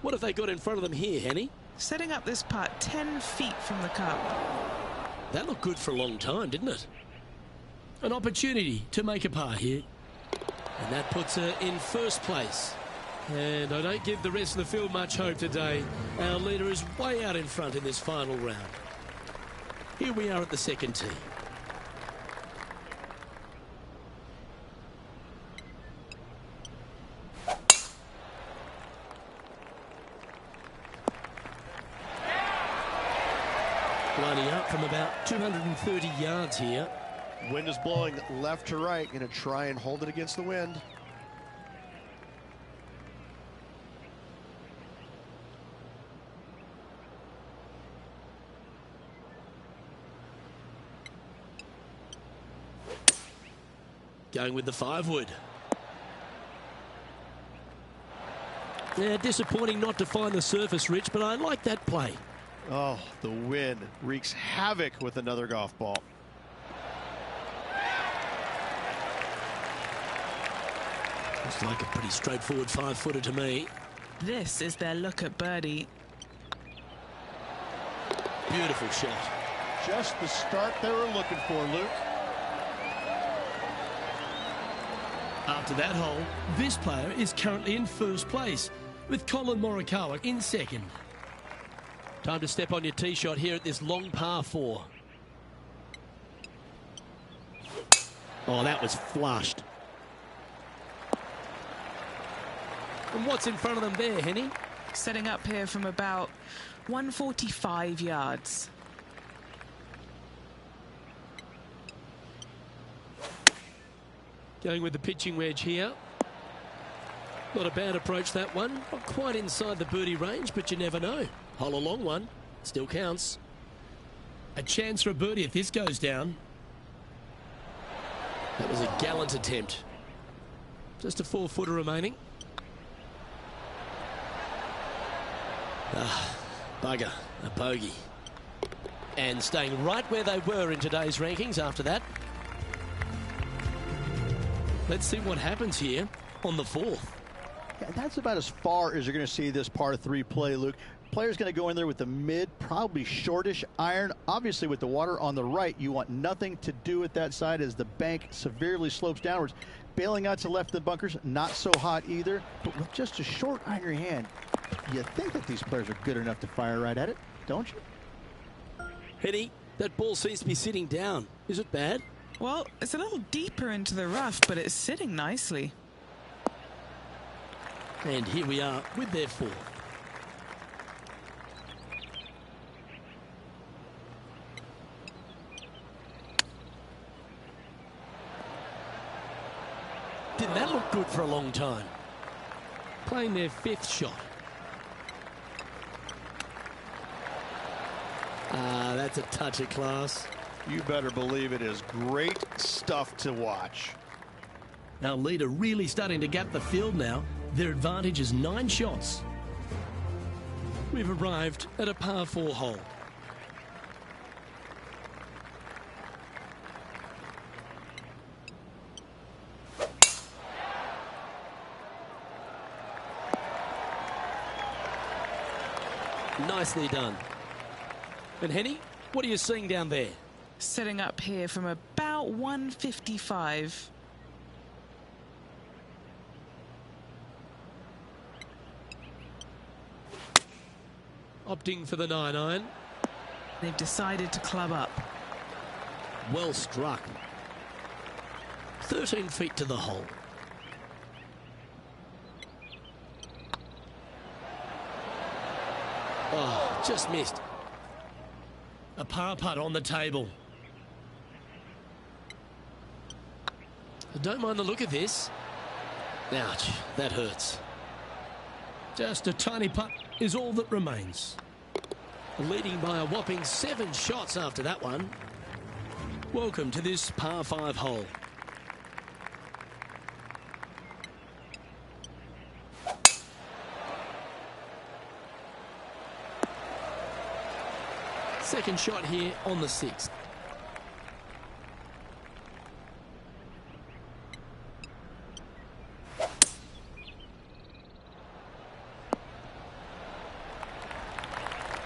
What have they got in front of them here, Henny?
Setting up this putt 10 feet from the cup.
That looked good for a long time, didn't it?
An opportunity to make a par here.
And that puts her in first place. And I don't give the rest of the field much hope today. Our leader is way out in front in this final round. Here we are at the second tee. Lining up from about 230 yards here.
Wind is blowing left to right. Going to try and hold it against the wind.
Going with the 5-wood. Yeah, disappointing not to find the surface, Rich, but I like that play.
Oh, the wind wreaks havoc with another golf ball.
Looks like a pretty straightforward 5-footer to me.
This is their look at birdie.
Beautiful shot.
Just the start they were looking for, Luke.
After that hole, this player is currently in first place, with Colin Morikawa in second.
Time to step on your tee shot here at this long par 4. Oh, that was flushed. And what's in front of them there, Henny?
Setting up here from about 145 yards.
Going with the pitching wedge here. Not a bad approach, that one. Not quite inside the birdie range, but you never know. Hole a long one. Still counts.
A chance for a birdie if this goes down.
That was a gallant attempt. Just a 4-footer remaining. Ah, bugger. A bogey. And staying right where they were in today's rankings after that. Let's see what happens here on the 4th.
Yeah, that's about as far as you're going to see this par 3 play, Luke. Player's going to go in there with the mid, probably shortish iron. Obviously, with the water on the right, you want nothing to do with that side as the bank severely slopes downwards. Bailing out to left of the bunkers, not so hot either. But with just a short iron in your hand, you think that these players are good enough to fire right at it, don't you?
Henny, that ball seems to be sitting down. Is it bad?
Well, it's a little deeper into the rough, but it's sitting nicely.
And here we are with their 4th. Didn't that look good for a long time? Playing their 5th shot. Ah, that's a touch of class.
You better believe it is great stuff to watch.
Our leader really starting to gap the field now. Their advantage is 9 shots.
We've arrived at a par 4 hole. Nicely done. And Henny, what are you seeing down there?
Setting up here from about 155.
Opting for the 9-iron.
They've decided to club up.
Well struck. 13 feet to the hole. Oh, just missed. A par putt on the table. I don't mind the look of this. Ouch, that hurts.
Just a tiny putt is all that remains.
Leading by a whopping 7 shots after that one. Welcome to this par 5 hole. Second shot here on the 6th.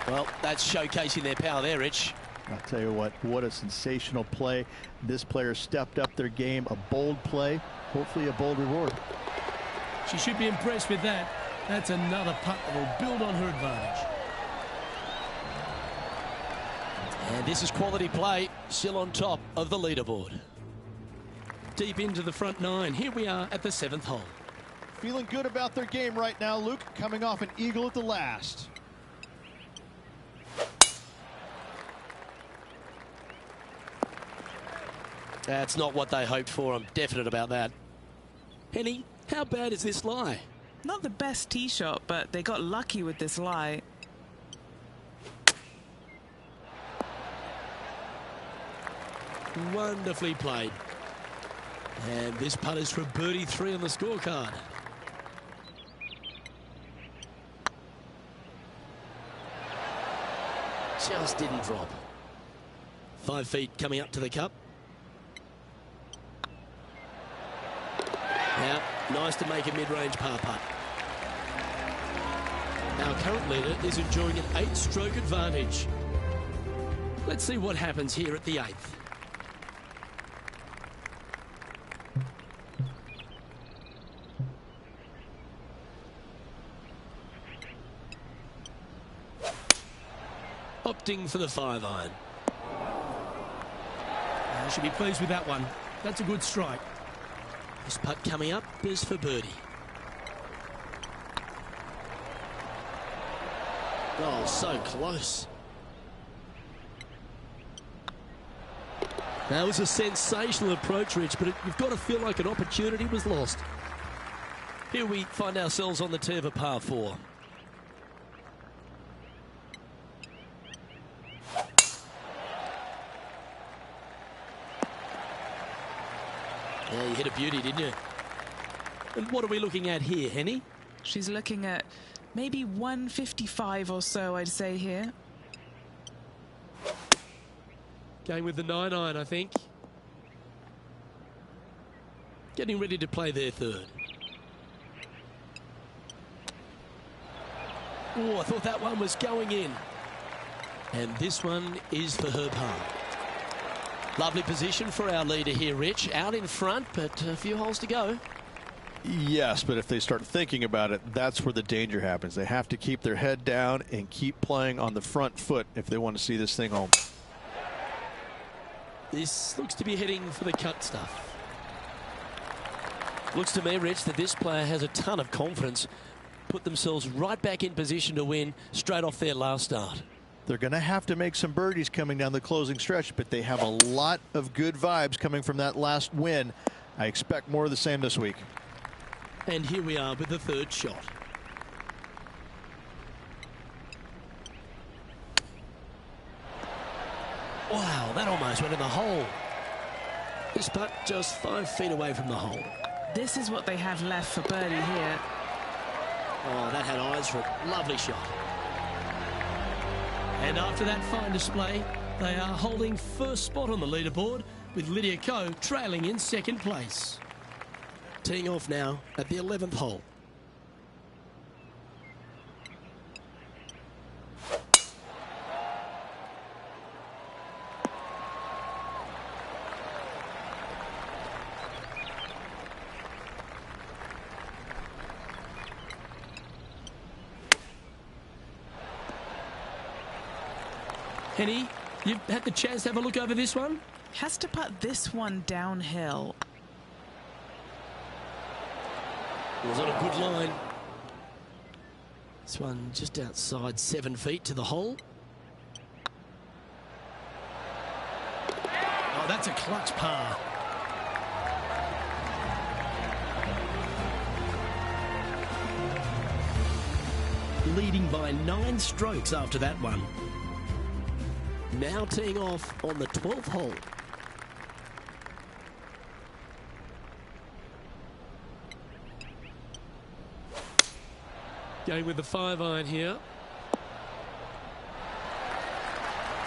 Well, that's showcasing their power there, Rich.
I'll tell you what a sensational play. This player stepped up their game, a bold play, hopefully a bold reward.
She should be impressed with that. That's another putt that will build on her advantage.
And this is quality play, still on top of the leaderboard. Deep into the front 9. Here we are at the 7th hole.
Feeling good about their game right now, Luke, coming off an eagle at the last.
That's not what they hoped for. I'm definite about that. Henny, how bad is this lie?
Not the best tee shot, but they got lucky with this lie.
Wonderfully played. And this putt is for birdie 3 on the scorecard. Just didn't drop. 5 feet coming up to the cup. Now, nice to make a mid-range par putt. Our current leader is enjoying an 8-stroke advantage. Let's see what happens here at the 8th. Opting for the 5-iron.
Should be pleased with that one. That's a good strike.
This putt coming up is for birdie. Oh, so close. That was a sensational approach, Rich, but you've got to feel like an opportunity was lost. Here we find ourselves on the tee of a par 4. Yeah, you hit a beauty, didn't you? And what are we looking at here, Henny?
She's looking at maybe 155 or so, I'd say here.
Going with the 9-iron, I think. Getting ready to play their 3rd. Oh, I thought that one was going in. And this one is for her par. Lovely position for our leader here, Rich. Out in front, but a few holes to go.
Yes, but if they start thinking about it, that's where the danger happens. They have to keep their head down and keep playing on the front foot if they want to see this thing home.
This looks to be heading for the cut stuff. Looks to me, Rich, that this player has a ton of confidence. Put themselves right back in position to win straight off their last start.
They're going to have to make some birdies coming down the closing stretch, but they have a lot of good vibes coming from that last win. I expect more of the same this week.
And here we are with the 3rd shot. Wow, that almost went in the hole. This putt just 5 feet away from the hole.
This is what they have left for birdie here.
Oh, that had eyes for a lovely shot.
And after that fine display, they are holding first spot on the leaderboard, with Lydia Ko trailing in 2nd place.
Teeing off now at the 11th hole. Henny, you've had the chance to have a look over this one?
Has to putt this one downhill.
It was on a good line. This one just outside 7 feet to the hole. Oh, that's a clutch par. Leading by 9 strokes after that one. Now teeing off on the 12th hole. Going with the 5-iron here.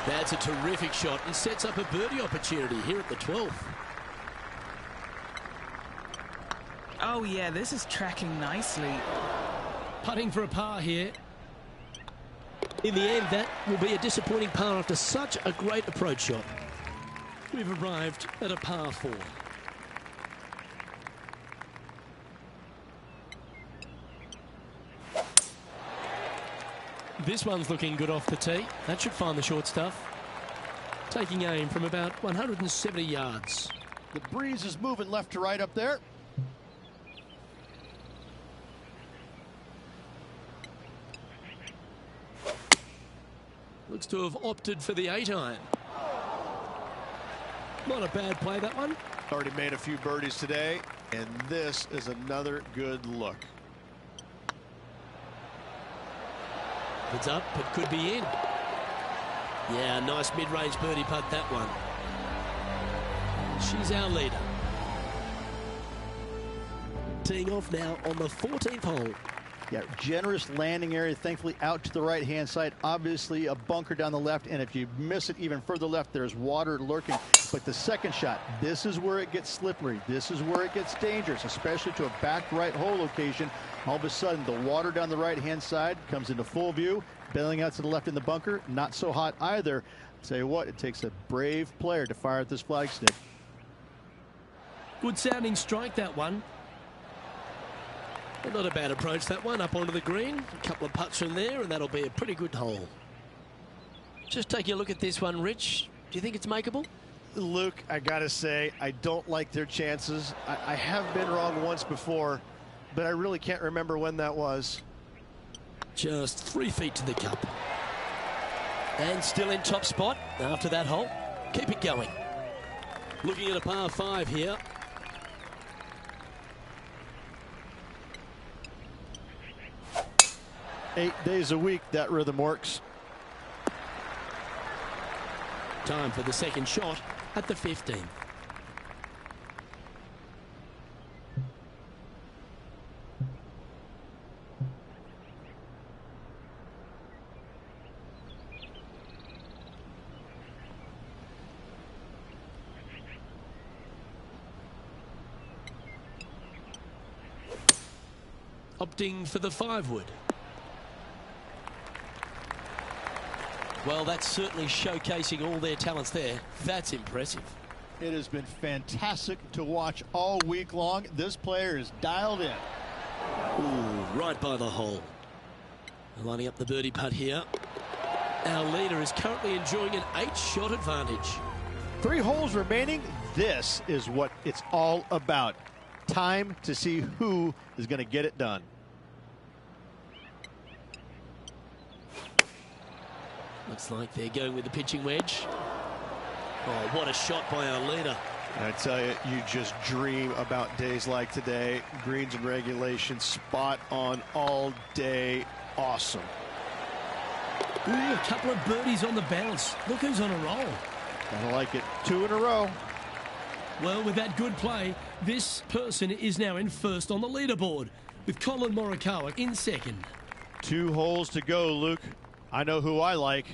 That's a terrific shot and sets up a birdie opportunity here at the 12th.
Oh yeah, this is tracking nicely.
Putting for a par here. In the end, that will be a disappointing par after such a great approach shot. We've arrived at a par 4. This one's looking good off the tee. That should find the short stuff. Taking aim from about 170 yards.
The breeze is moving left to right up there.
Looks to have opted for the 8-iron. Not a bad play, that one.
Already made a few birdies today, and this is another good look.
It's up, but could be in. Yeah, nice mid-range birdie putt, that one. She's our leader. Teeing off now on the 14th hole.
Yeah, generous landing area, thankfully out to the right-hand side. Obviously a bunker down the left, and if you miss it even further left, there's water lurking. But the second shot, this is where it gets slippery. This is where it gets dangerous, especially to a back right hole location. All of a sudden, the water down the right-hand side comes into full view. Bailing out to the left in the bunker, not so hot either. I'll tell you what, it takes a brave player to fire at this flag stick.
Good sounding strike, that one. Not a bad approach, that one, up onto the green. A couple of putts from there, and that'll be a pretty good hole. Just taking a look at this one, Rich. Do you think it's makeable?
Luke, I gotta say, I don't like their chances. I have been wrong once before, but I really can't remember when that was.
Just 3 feet to the cup. And still in top spot after that hole. Keep it going. Looking at a par 5 here.
Eight days a week, that rhythm works.
Time for the second shot at the 15th. Opting for the 5-wood. Well, that's certainly showcasing all their talents there. That's impressive.
It has been fantastic to watch all week long. This player is dialed in.
Ooh, right by the hole. Lining up the birdie putt here. Our leader is currently enjoying an 8-shot advantage.
3 holes remaining. This is what it's all about. Time to see who is going to get it done.
Looks like they're going with the pitching wedge. Oh, what a shot by our leader.
I tell you, you just dream about days like today. Greens and regulation, spot on all day. Awesome.
Ooh, a couple of birdies on the bounce. Look who's on a roll.
I like it. 2 in a row.
Well, with that good play, this person is now in first on the leaderboard, with Colin Morikawa in second.
2 holes to go, Luke. I know who I like.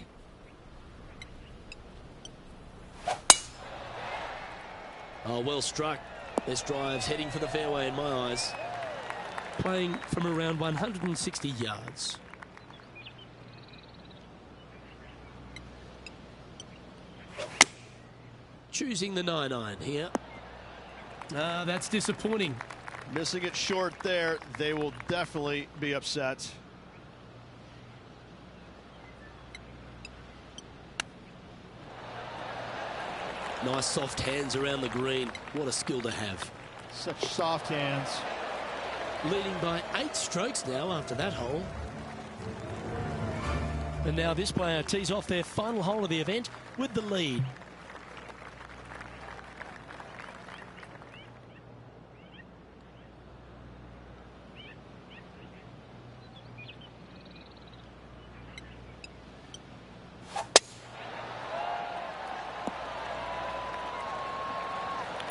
Oh, well struck. This drive's heading for the fairway in my eyes. Playing from around 160 yards. Choosing the 9-iron here.
Ah, that's disappointing.
Missing it short there. They will definitely be upset.
Nice soft hands around the green. What a skill to have.
Such soft hands.
Leading by 8 strokes now after that hole. And now this player tees off their final hole of the event with the lead.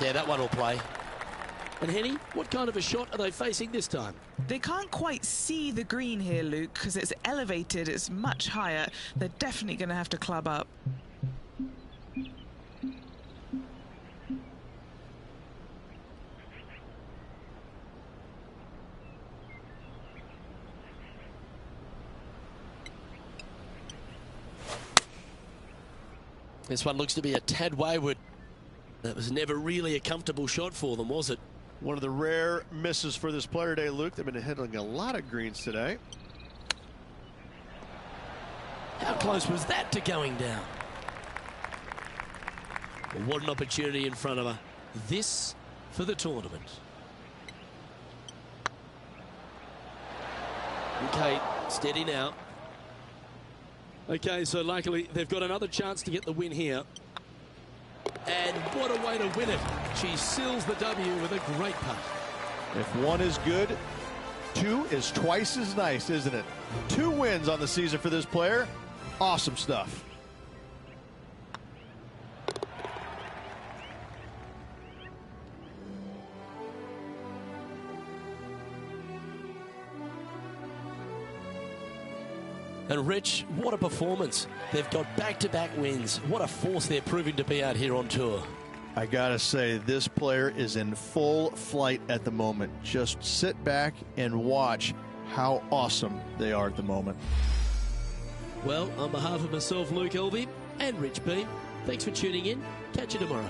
Yeah, that one will play. And Henny, what kind of a shot are they facing this time?
They can't quite see the green here, Luke, because it's elevated, it's much higher. They're definitely going to have to club up.
This one looks to be a tad wayward. That was never really a comfortable shot for them, was it?
One of the rare misses for this player today, Luke. They've been hitting a lot of greens today.
How close was that to going down? Well, what an opportunity in front of her. This for the tournament. Okay, steady now. Okay, so luckily they've got another chance to get the win here. And what a way to win it. She seals the W with a great putt.
If one is good, 2 is twice as nice, isn't it? 2 wins on the season for this player. Awesome stuff.
And Rich, what a performance. They've got back-to-back wins. What a force they're proving to be out here on tour.
I gotta say, this player is in full flight at the moment. Just sit back and watch how awesome they are at the moment.
Well, on behalf of myself, Luke Elvey, and Rich Beam, thanks for tuning in. Catch you tomorrow.